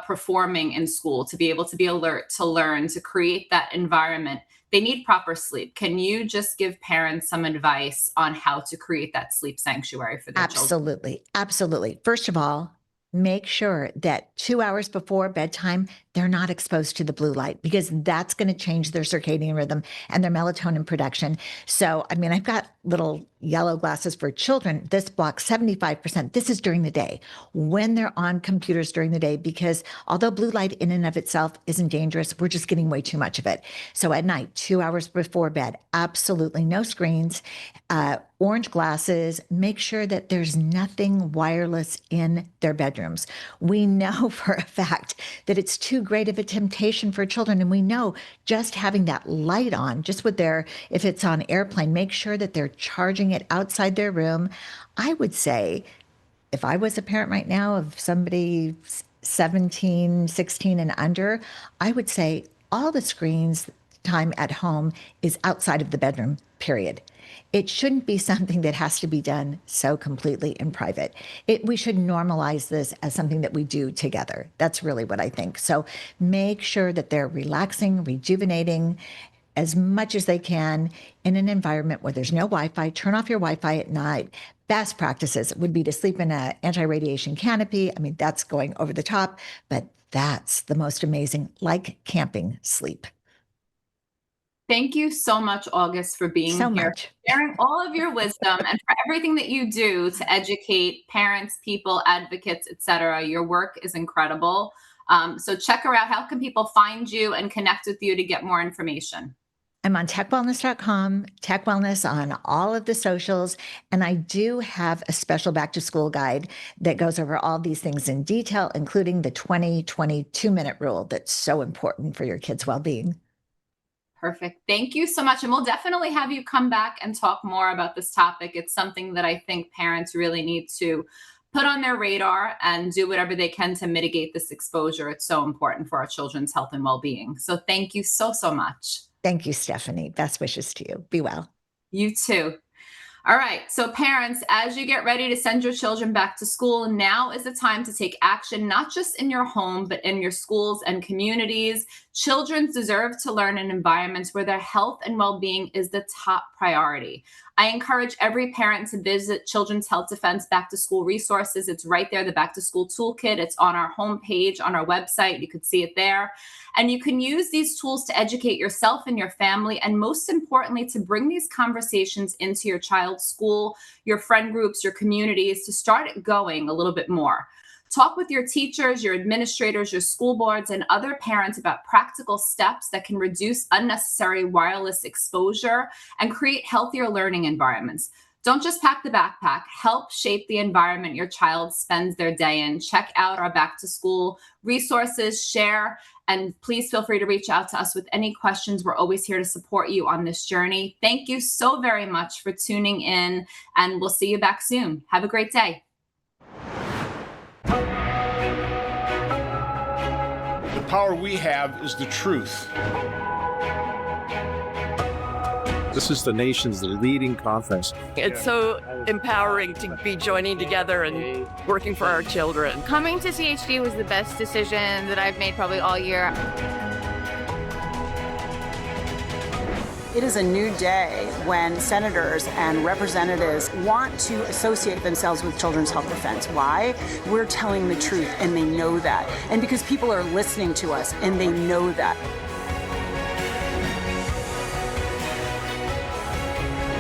S10: performing in school, to be able to be alert, to learn, to create that environment, they need proper sleep. Can you just give parents some advice on how to create that sleep sanctuary for their children?
S11: Absolutely. First of all, make sure that 2 hours before bedtime, they're not exposed to the blue light because that's going to change their circadian rhythm and their melatonin production. So, I mean, I've got little yellow glasses for children. This blocks 75%. This is during the day when they're on computers during the day, because although blue light in and of itself isn't dangerous, we're just getting way too much of it. So at night, 2 hours before bed, absolutely no screens, orange glasses, make sure that there's nothing wireless in their bedrooms. We know for a fact that it's too great of a temptation for children. And we know just having that light on, just with if it's on airplane, make sure that they're charging it outside their room. I would say if I was a parent right now of somebody 17, 16 and under, I would say all the screens time at home is outside of the bedroom, period. It shouldn't be something that has to be done so completely in private. We should normalize this as something that we do together. That's really what I think. So make sure that they're relaxing, rejuvenating as much as they can in an environment where there's no Wi-Fi. Turn off your Wi-Fi at night. Best practices would be to sleep in an anti-radiation canopy. I mean, that's going over the top, but that's the most amazing, like camping sleep.
S10: Thank you so much, August, for being here, sharing all of your wisdom, and for everything that you do to educate parents, people, advocates, etc. Your work is incredible. So check her out. How can people find you and connect with you to get more information?
S11: I'm on techwellness.com, Tech Wellness on all of the socials, and I do have a special back to school guide that goes over all these things in detail, including the 22-minute rule that's so important for your kids' well-being.
S10: Perfect. Thank you so much. And we'll definitely have you come back and talk more about this topic. It's something that I think parents really need to put on their radar and do whatever they can to mitigate this exposure. It's so important for our children's health and well-being. So thank you so, so much.
S11: Thank you, Stephanie. Best wishes to you. Be well.
S10: You too. All right. So parents, as you get ready to send your children back to school, now is the time to take action, not just in your home, but in your schools and communities. Children deserve to learn in environments where their health and well-being is the top priority. I encourage every parent to visit Children's Health Defense Back to School resources. It's right there, the Back to School Toolkit. It's on our homepage, on our website. You could see it there. And you can use these tools to educate yourself and your family, and most importantly, to bring these conversations into your child's school, your friend groups, your communities, to start it going a little bit more. Talk with your teachers, your administrators, your school boards, and other parents about practical steps that can reduce unnecessary wireless exposure and create healthier learning environments. Don't just pack the backpack. Help shape the environment your child spends their day in. Check out our back to school resources, share, and please feel free to reach out to us with any questions. We're always here to support you on this journey. Thank you so very much for tuning in, and we'll see you back soon. Have a great day.
S12: The power we have is the truth.
S13: This is the nation's leading conference.
S14: It's so empowering to be joining together and working for our children.
S15: Coming to CHD was the best decision that I've made probably all year.
S16: It is a new day when senators and representatives want to associate themselves with Children's Health Defense. Why? We're telling the truth, and they know that. And because people are listening to us, and they know that.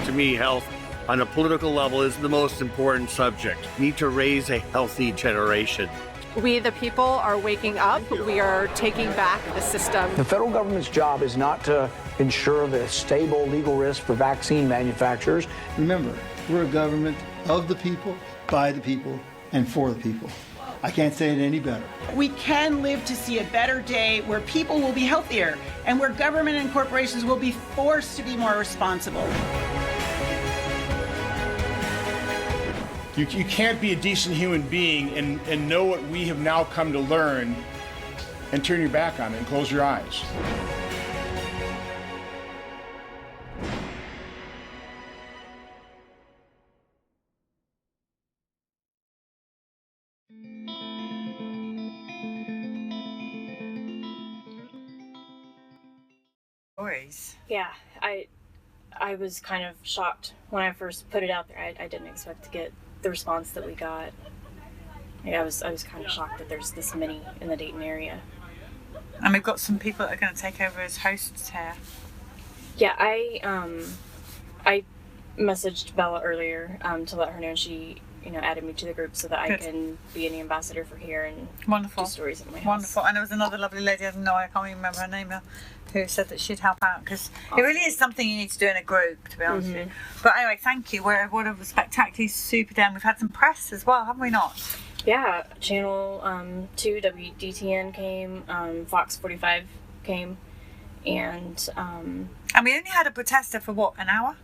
S17: To me, health on a political level is the most important subject. We need to raise a healthy generation.
S18: We, the people, are waking up. We are taking back the system.
S19: The federal government's job is not to ensure the stable legal risk for vaccine manufacturers.
S20: Remember, we're a government of the people, by the people, and for the people. I can't say it any better.
S21: We can live to see a better day where people will be healthier and where government and corporations will be forced to be more responsible.
S12: You can't be a decent human being and know what we have now come to learn and turn your back on it and close your eyes.
S22: Yeah, I was kind of shocked when I first put it out there. I didn't expect to get the response that we got. I was kind of shocked that there's this many in the Dayton area.
S23: And we've got some people that are going to take over as hosts here.
S22: Yeah, I messaged Bella earlier to let her know, and she added me to the group so that I can be an ambassador for here and
S23: Wonderful.
S22: do stories at my house.
S23: Wonderful. And there was another lovely lady, I don't know, I can't even remember her name now, who said that she'd help out, because it really is something you need to do in a group, to be honest with you. But anyway, thank you. What a spectacularly super day. We've had some press as well, haven't we not?
S22: Yeah, Channel 2, WDTN came, Fox 45 came, and
S23: we only had a protester for what, an hour?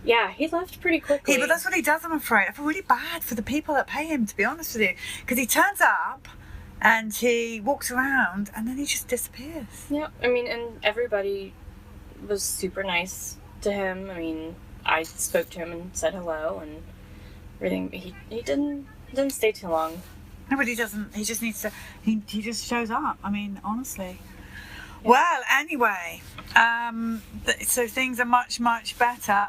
S22: Yeah, he left pretty quickly.
S23: But that's what he does, I'm afraid. I feel really bad for the people that pay him, to be honest with you, because he turns up and he walks around and then he just disappears.
S22: Yeah, I mean, and everybody was super nice to him. I mean, I spoke to him and said hello and everything. He didn't stay too long.
S23: No, but he doesn't. He just needs to. He just shows up. I mean, honestly. Yeah. Well, anyway, so things are much better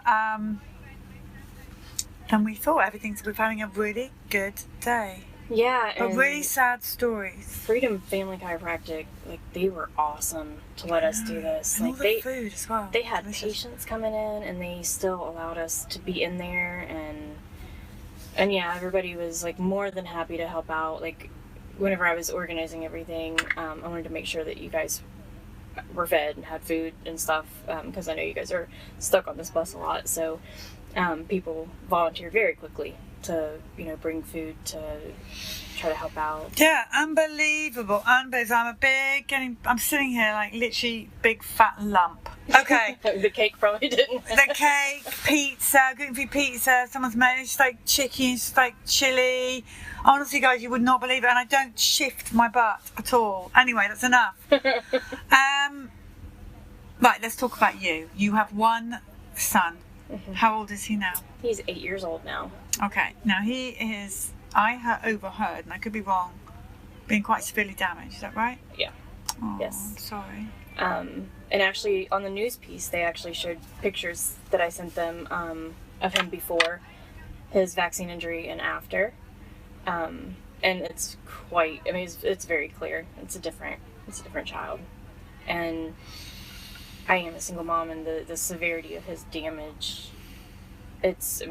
S23: than we thought. We're having a really good day.
S22: Yeah,
S23: but really sad stories.
S22: Freedom Family Chiropractic, like, they were awesome to let us do this.
S23: And
S22: like,
S23: all the food as well.
S22: They had patients coming in, and they still allowed us to be in there, and yeah, everybody was like more than happy to help out. Like, whenever I was organizing everything, I wanted to make sure that you guys were fed and had food and stuff, because I know you guys are stuck on this bus a lot. So people volunteered very quickly to, bring food to try to help out.
S23: Yeah, unbelievable. I'm sitting here like literally big fat lump. Okay.
S22: The cake probably didn't.
S23: The cake, pizza, gluten-free pizza, someone's made it's like chicken, it's like chili. Honestly, guys, you would not believe it, and I don't shift my butt at all. Anyway, that's enough. Right, let's talk about you. You have one son. Mm-hmm. How old is he now?
S22: He's 8 years old now.
S23: Okay, now he is, I overheard, and I could be wrong, being quite severely damaged, is that right?
S22: Yeah.
S23: Oh,
S22: yes.
S23: I'm sorry.
S22: And actually, on the news piece, they actually showed pictures that I sent them of him before his vaccine injury and after. And it's quite, it's very clear. It's a different child. And I am a single mom, and the severity of his damage, it's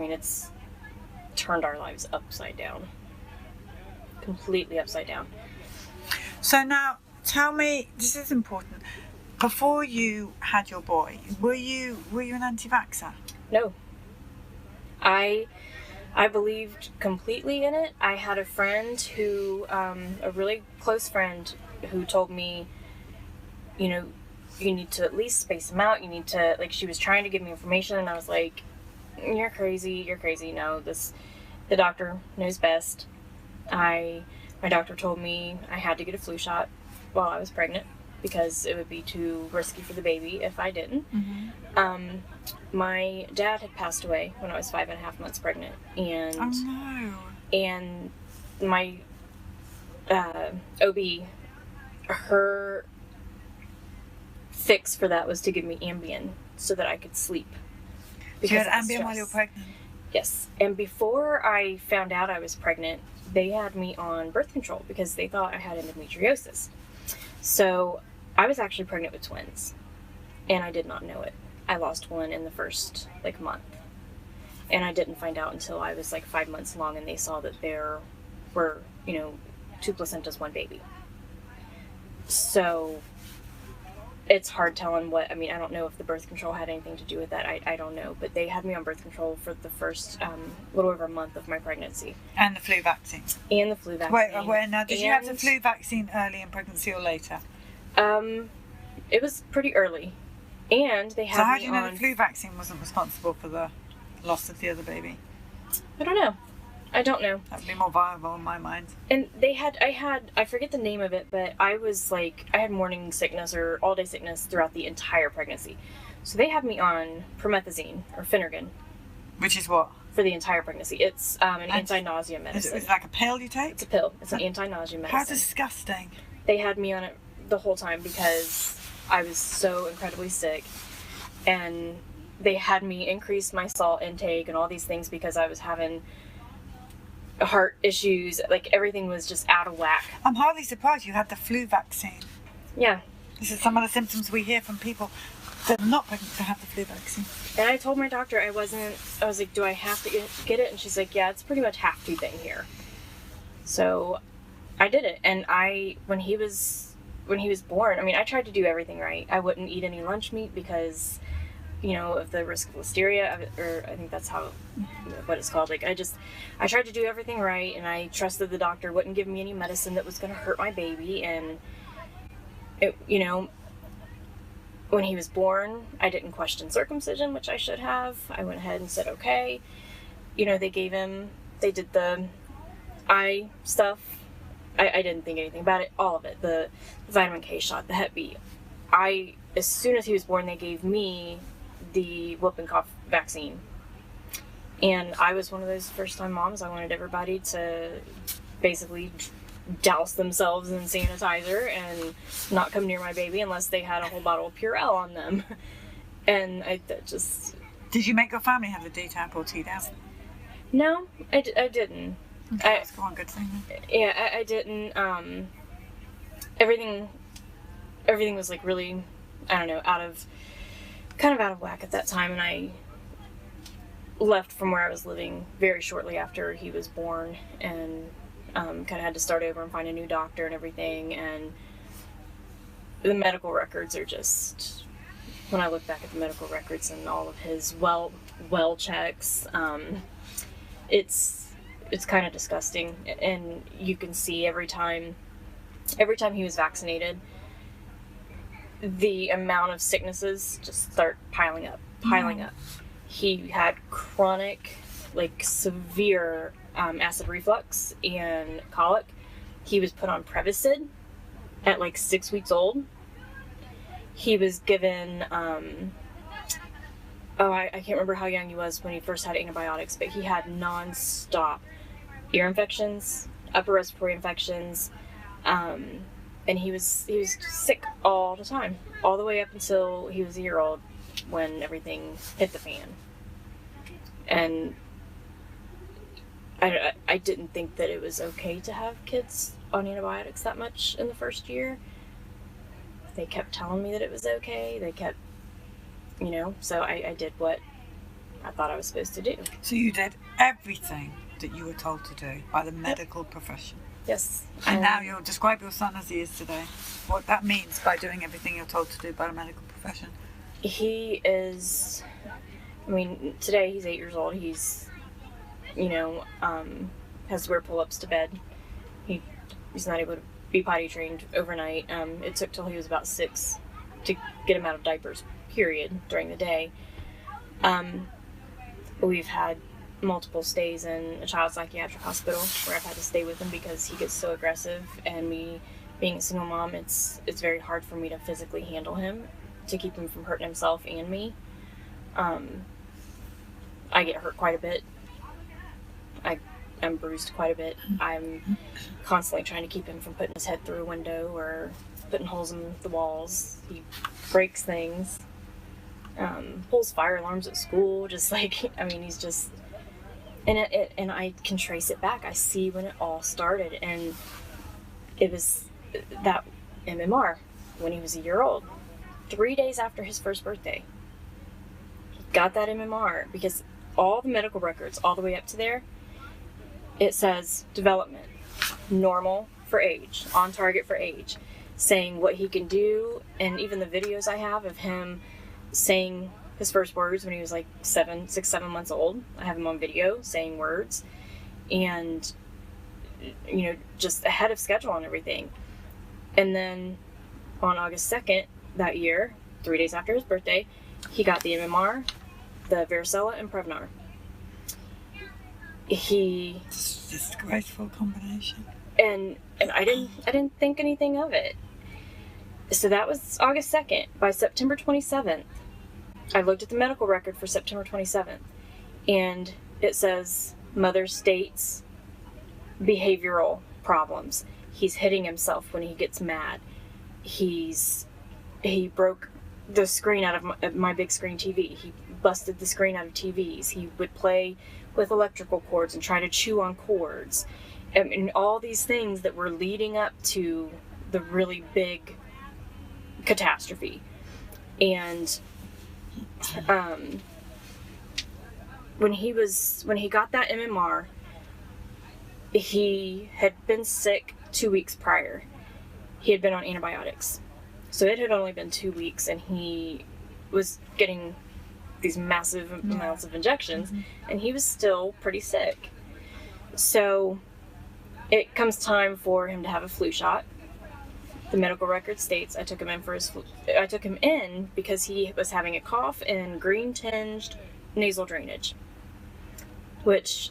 S22: turned our lives upside down. Completely upside down.
S23: So now, tell me, this is important. Before you had your boy, were you an anti-vaxxer?
S22: No. I believed completely in it. I had a friend who, a really close friend, who told me, you need to at least space them out. You need to, she was trying to give me information, and I was like, you're crazy. No, the doctor knows best. My doctor told me I had to get a flu shot while I was pregnant because it would be too risky for the baby if I didn't. Mm-hmm. My dad had passed away when I was 5.5 months pregnant, and
S23: oh no.
S22: And my OB, her fix for that was to give me Ambien so that I could sleep.
S23: You had Ambien while you were pregnant?
S22: Yes. And before I found out I was pregnant, they had me on birth control because they thought I had endometriosis. So I was actually pregnant with twins, and I did not know it. I lost one in the first month, and I didn't find out until I was 5 months along, and they saw that there were 2 placentas, 1 baby. So it's hard telling what, I don't know if the birth control had anything to do with that. I don't know, but they had me on birth control for the first little over a month of my pregnancy.
S23: And the flu vaccine. Wait, now did you have the flu vaccine early in pregnancy or later?
S22: It was pretty early. And they had me on...
S23: So how do you know the flu vaccine wasn't responsible for the loss of the other baby?
S22: I don't know.
S23: That would be more viable in my mind.
S22: And I forget the name of it, but I had morning sickness or all day sickness throughout the entire pregnancy. So they had me on promethazine or Phenergan.
S23: Which is what?
S22: For the entire pregnancy. It's an anti-nausea medicine.
S23: Is it like a pill you take?
S22: It's a pill. It's an anti-nausea medicine.
S23: How disgusting.
S22: They had me on it the whole time because I was so incredibly sick. And they had me increase my salt intake and all these things because I was having heart issues. Everything was just out of whack.
S23: I'm hardly surprised you had the flu vaccine.
S22: Yeah.
S23: This is some of the symptoms we hear from people that are not pregnant to have the flu vaccine.
S22: And I told my doctor I was like, do I have to get it? And she's like, yeah, it's pretty much have to thing here. So I did it. And when he was born, I tried to do everything right. I wouldn't eat any lunch meat because, of the risk of listeria, or I think that's what it's called. I tried to do everything right, and I trusted the doctor wouldn't give me any medicine that was going to hurt my baby. And when he was born, I didn't question circumcision, which I should have. I went ahead and said, okay. They did the eye stuff. I didn't think anything about it. All of it. The vitamin K shot, the Hep B. I as soon as he was born, they gave me the whoop and cough vaccine. And I was one of those first-time moms. I wanted everybody to basically douse themselves in sanitizer and not come near my baby unless they had a whole bottle of Purell on them. And that just...
S23: Did you make your family have the DTaP or Tdap?
S22: No, I didn't.
S23: Okay, that's one good thing.
S22: Yeah, I didn't. Everything was like really, I don't know, kind of out of whack at that time, and I left from where I was living very shortly after he was born, and kind of had to start over and find a new doctor and everything. And the medical records are just, when I look back at the medical records and all of his well checks, it's kind of disgusting. And you can see every time he was vaccinated, the amount of sicknesses just start piling up. He had chronic, like severe acid reflux and colic. He was put on Prevacid at like 6 weeks old. He was given, I can't remember how young he was when he first had antibiotics, but he had non-stop ear infections, upper respiratory infections, and he was sick all the time, all the way up until he was a year old when everything hit the fan. And I didn't think that it was okay to have kids on antibiotics that much in the first year. They kept telling me that it was okay. They kept, so I did what I thought I was supposed to do.
S23: So you did everything that you were told to do by the medical profession?
S22: Yes.
S23: And now you'll describe your son as he is today. What that means by doing everything you're told to do by the medical profession.
S22: He is, today he's 8 years old. He's, has to wear pull-ups to bed. He's not able to be potty trained overnight. It took till he was about 6 to get him out of diapers, period, during the day. We've had multiple stays in a child psychiatric hospital where I've had to stay with him because he gets so aggressive, and me being a single mom, it's very hard for me to physically handle him, to keep him from hurting himself and me. I get hurt quite a bit. I'm bruised quite a bit. I'm constantly trying to keep him from putting his head through a window or putting holes in the walls. He breaks things, pulls fire alarms at school, just like, he's just, and I can trace it back. I see when it all started, and it was that MMR when he was a year old. 3 days after his first birthday, he got that MMR because all the medical records, all the way up to there, it says development, normal for age, on target for age, saying what he can do. And even the videos I have of him saying his first words when he was like 7 months old, I have him on video saying words, and just ahead of schedule and everything. And then on August 2nd that year, 3 days after his birthday, he got the MMR, the varicella, and Prevnar.
S23: It's just a graceful combination.
S22: And I didn't think anything of it. So that was August 2nd. By September 27th, I looked at the medical record for September 27th, and it says mother states behavioral problems. He's hitting himself when he gets mad. He broke the screen out of my big screen TV. He busted the screen out of TVs. He would play with electrical cords and try to chew on cords. And all these things that were leading up to the really big catastrophe. And when he got that MMR, he had been sick 2 weeks prior. He had been on antibiotics. So it had only been 2 weeks, and he was getting these massive amounts of injections, and he was still pretty sick. So it comes time for him to have a flu shot. The medical record states I took him in because he was having a cough and green-tinged nasal drainage, which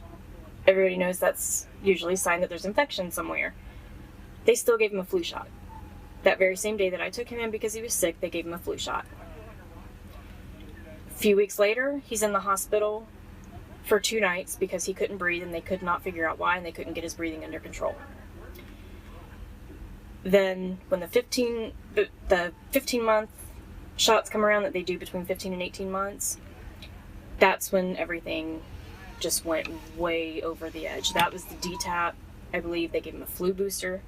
S22: everybody knows that's usually a sign that there's infection somewhere. They still gave him a flu shot. That very same day that I took him in because he was sick, they gave him a flu shot. A few weeks later, he's in the hospital for 2 nights because he couldn't breathe and they could not figure out why, and they couldn't get his breathing under control. Then when the 15-month shots come around that they do between 15 and 18 months, that's when everything just went way over the edge. That was the DTaP. I believe they gave him a flu booster,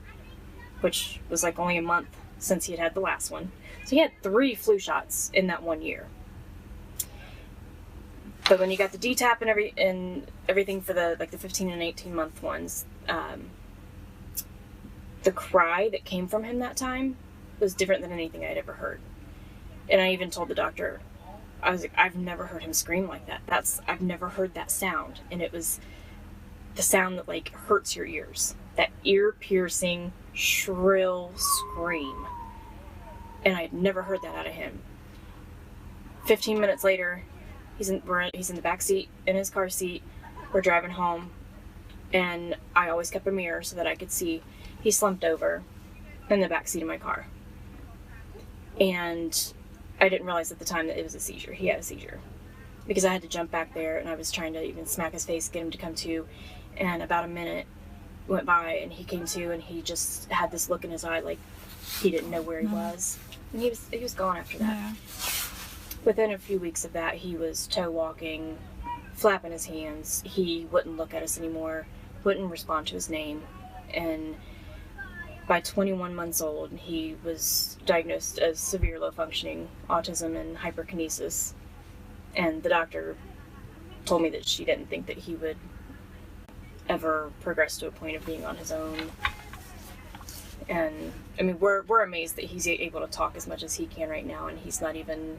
S22: which was like only a month since he had the last one. So he had 3 flu shots in that 1 year. But when you got the DTaP and everything for the 15 and 18 month ones, the cry that came from him that time was different than anything I'd ever heard. And I even told the doctor, I was like, I've never heard him scream like that. I've never heard that sound. And it was the sound that like hurts your ears. That ear-piercing, shrill scream. And I had never heard that out of him. 15 minutes later, he's in the back seat, in his car seat. We're driving home. And I always kept a mirror so that I could see. He slumped over in the back seat of my car. And I didn't realize at the time that it was a seizure. He had a seizure. Because I had to jump back there and I was trying to even smack his face, get him to come to. And about a minute went by and he came to and he just had this look in his eye like he didn't know where he was. And he was gone after that. Yeah. Within a few weeks of that, he was toe walking, flapping his hands. He wouldn't look at us anymore, wouldn't respond to his name. And by 21 months old, he was diagnosed as severe low-functioning autism and hyperkinesis. And the doctor told me that she didn't think that he would ever progress to a point of being on his own. And, I mean, we're amazed that he's able to talk as much as he can right now, and he's not even,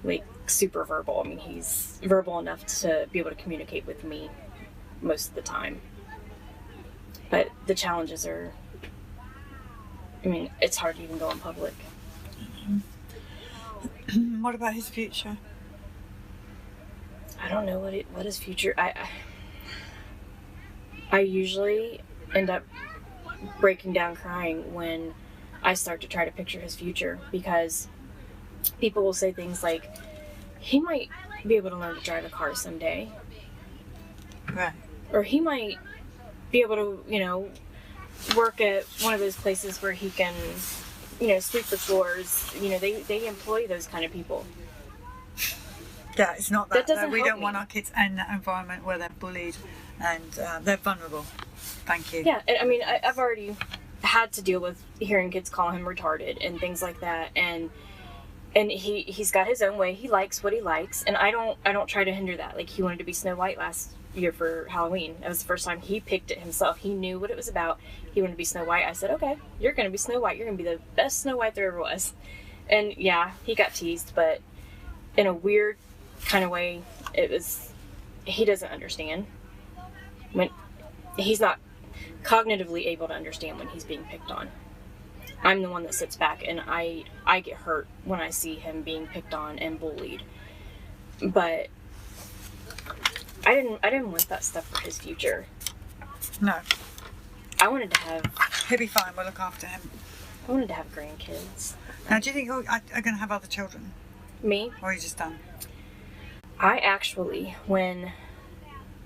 S22: like, super verbal. I mean, he's verbal enough to be able to communicate with me most of the time. But the challenges are, I mean, it's hard to even go in public.
S23: What about his future?
S22: I don't know what his future. I usually end up breaking down crying when I start to try to picture his future, because people will say things like, he might be able to learn to drive a car someday.
S23: Right.
S22: Or he might be able to, you know, work at one of those places where he can, you know, sweep the floors. You know, they employ those kind of people.
S23: Yeah, it's not that.
S22: Doesn't
S23: we
S22: help
S23: don't
S22: me.
S23: want our kids in that environment where they're bullied and they're vulnerable. Thank you.
S22: Yeah, I mean, I've already had to deal with hearing kids call him retarded and things like that, and he's got his own way. He likes what he likes, and I don't try to hinder that. Like, he wanted to be Snow White last year for Halloween. That was the first time he picked it himself. He knew what it was about. He wanted to be Snow White. I said, okay, you're going to be Snow White. You're going to be the best Snow White there ever was. And yeah, he got teased, but in a weird kind of way, he doesn't understand. When he's not cognitively able to understand when he's being picked on. I'm the one that sits back, and I get hurt when I see him being picked on and bullied. But I didn't want that stuff for his future.
S23: No.
S22: I wanted to have...
S23: He'll be fine, we'll look after him.
S22: I wanted to have grandkids.
S23: Now, do you think you're going to have other children?
S22: Me?
S23: Or are you just done?
S22: I actually, when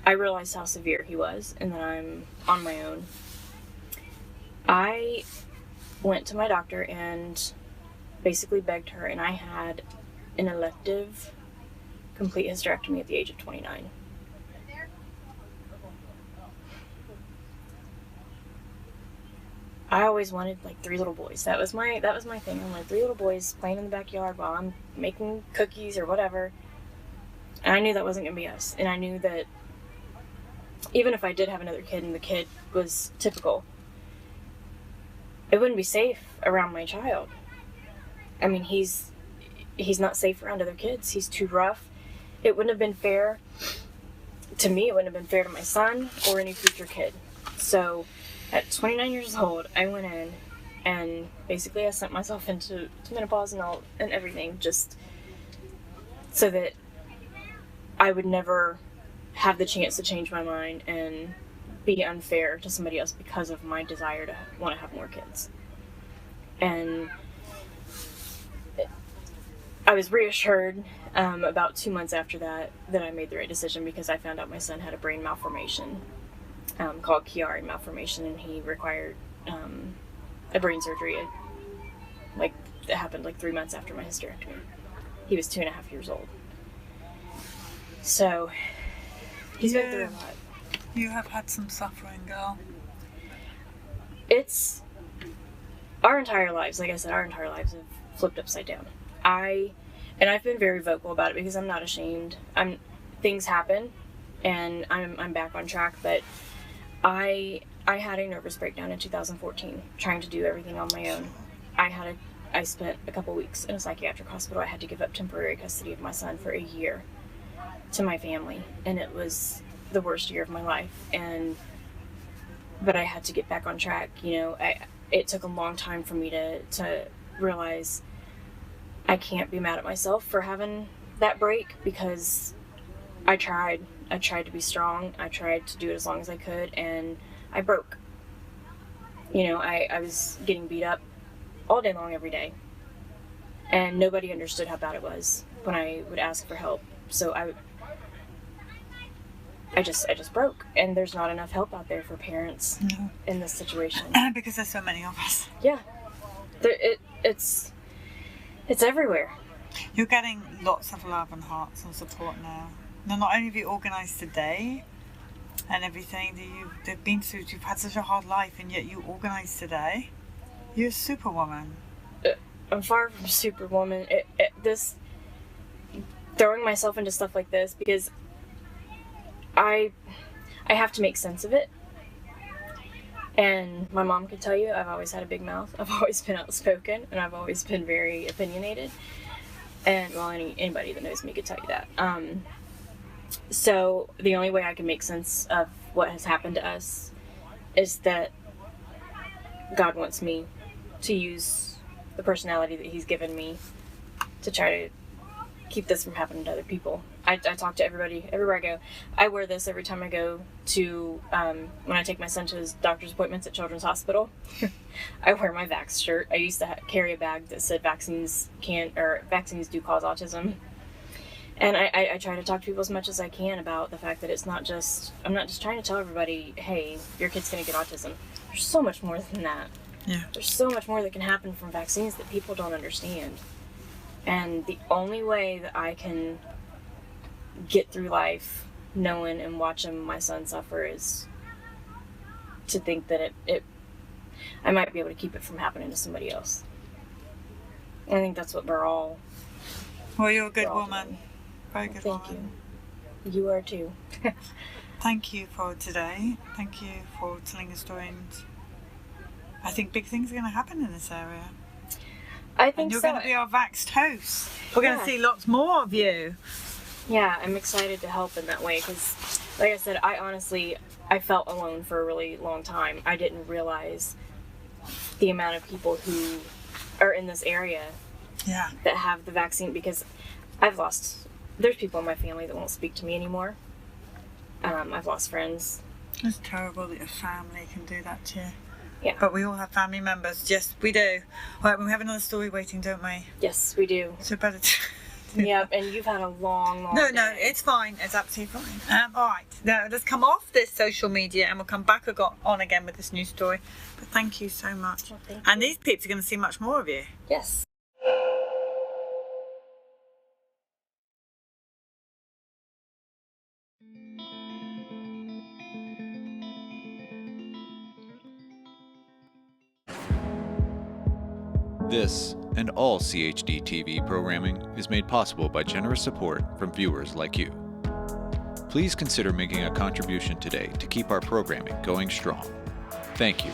S22: I realized how severe he was and that I'm on my own, I went to my doctor and basically begged her, and I had an elective complete hysterectomy at the age of 29. I always wanted like 3 little boys. That was my thing. I wanted 3 little boys playing in the backyard while I'm making cookies or whatever. And I knew that wasn't gonna be us. And I knew that even if I did have another kid and the kid was typical, it wouldn't be safe around my child. I mean, he's not safe around other kids. He's too rough. It wouldn't have been fair to me. It wouldn't have been fair to my son or any future kid. So at 29 years old, I went in and basically I sent myself into menopause and everything, just so that I would never have the chance to change my mind and be unfair to somebody else because of my desire to want to have more kids. And I was reassured about 2 months after that I made the right decision, because I found out my son had a brain malformation called Chiari malformation, and he required a brain surgery. It happened 3 months after my hysterectomy. He was 2.5 years old. So he's been through a lot.
S23: You have had some suffering, girl.
S22: It's our entire lives, like I said, our entire lives have flipped upside down. I've been very vocal about it because I'm not ashamed. Things happen, and I'm back on track. But I had a nervous breakdown in 2014, trying to do everything on my own. I spent a couple weeks in a psychiatric hospital. I had to give up temporary custody of my son for a year to my family, and it was the worst year of my life. But I had to get back on track. It took a long time for me to realize I can't be mad at myself for having that break, because I tried to be strong. I tried to do it as long as I could, and I broke. I was getting beat up all day long, every day, and nobody understood how bad it was when I would ask for help. So I just broke, and there's not enough help out there for parents in this situation.
S23: Because there's so many of us.
S22: Yeah, it's everywhere.
S23: You're getting lots of love and hearts and support now. Now, not only have you organised today and everything that you've been through, you've had such a hard life, and yet you organised today. You're a superwoman.
S22: I'm far from superwoman. This throwing myself into stuff like this, because I have to make sense of it. And my mom could tell you, I've always had a big mouth. I've always been outspoken, and I've always been very opinionated. And well, anybody that knows me could tell you that. So the only way I can make sense of what has happened to us is that God wants me to use the personality that He's given me to try to keep this from happening to other people. I talk to everybody everywhere I go. I wear this every time I go to when I take my son to his doctor's appointments at Children's Hospital. I wear my Vax shirt. I used to carry a bag that said vaccines do cause autism. And I try to talk to people as much as I can about the fact that I'm not just trying to tell everybody, hey, your kid's going to get autism. There's so much more than that.
S23: Yeah.
S22: There's so much more that can happen from vaccines that people don't understand. And the only way that I can get through life knowing and watching my son suffer is to think that I might be able to keep it from happening to somebody else. I think that's what we're all.
S23: Well, you're a good woman. Very good woman.
S22: Thank you. You are too.
S23: Thank you for today. Thank you for telling a story. And I think big things are going to happen in this area.
S22: I think
S23: and you're going to be our vaxxed host. We're going to see lots more of you.
S22: Yeah, I'm excited to help in that way because, like I said, I felt alone for a really long time. I didn't realize the amount of people who are in this area that have the vaccine, because there's people in my family that won't speak to me anymore. I've lost friends.
S23: It's terrible that your family can do that to you.
S22: Yeah.
S23: But we all have family members. Yes, we do. All right, we have another story waiting, don't we?
S22: Yes, we do.
S23: So better to...
S22: Yep, and you've had a long
S23: No,
S22: day.
S23: it's fine. It's absolutely fine. All right, now let's come off this social media and we'll come back on again with this new story. But thank you so much.
S22: Well, thank
S23: and
S22: you.
S23: these peeps are going to see much more of you.
S22: Yes.
S1: This and all CHD TV programming is made possible by generous support from viewers like you. Please consider making a contribution today to keep our programming going strong. Thank you.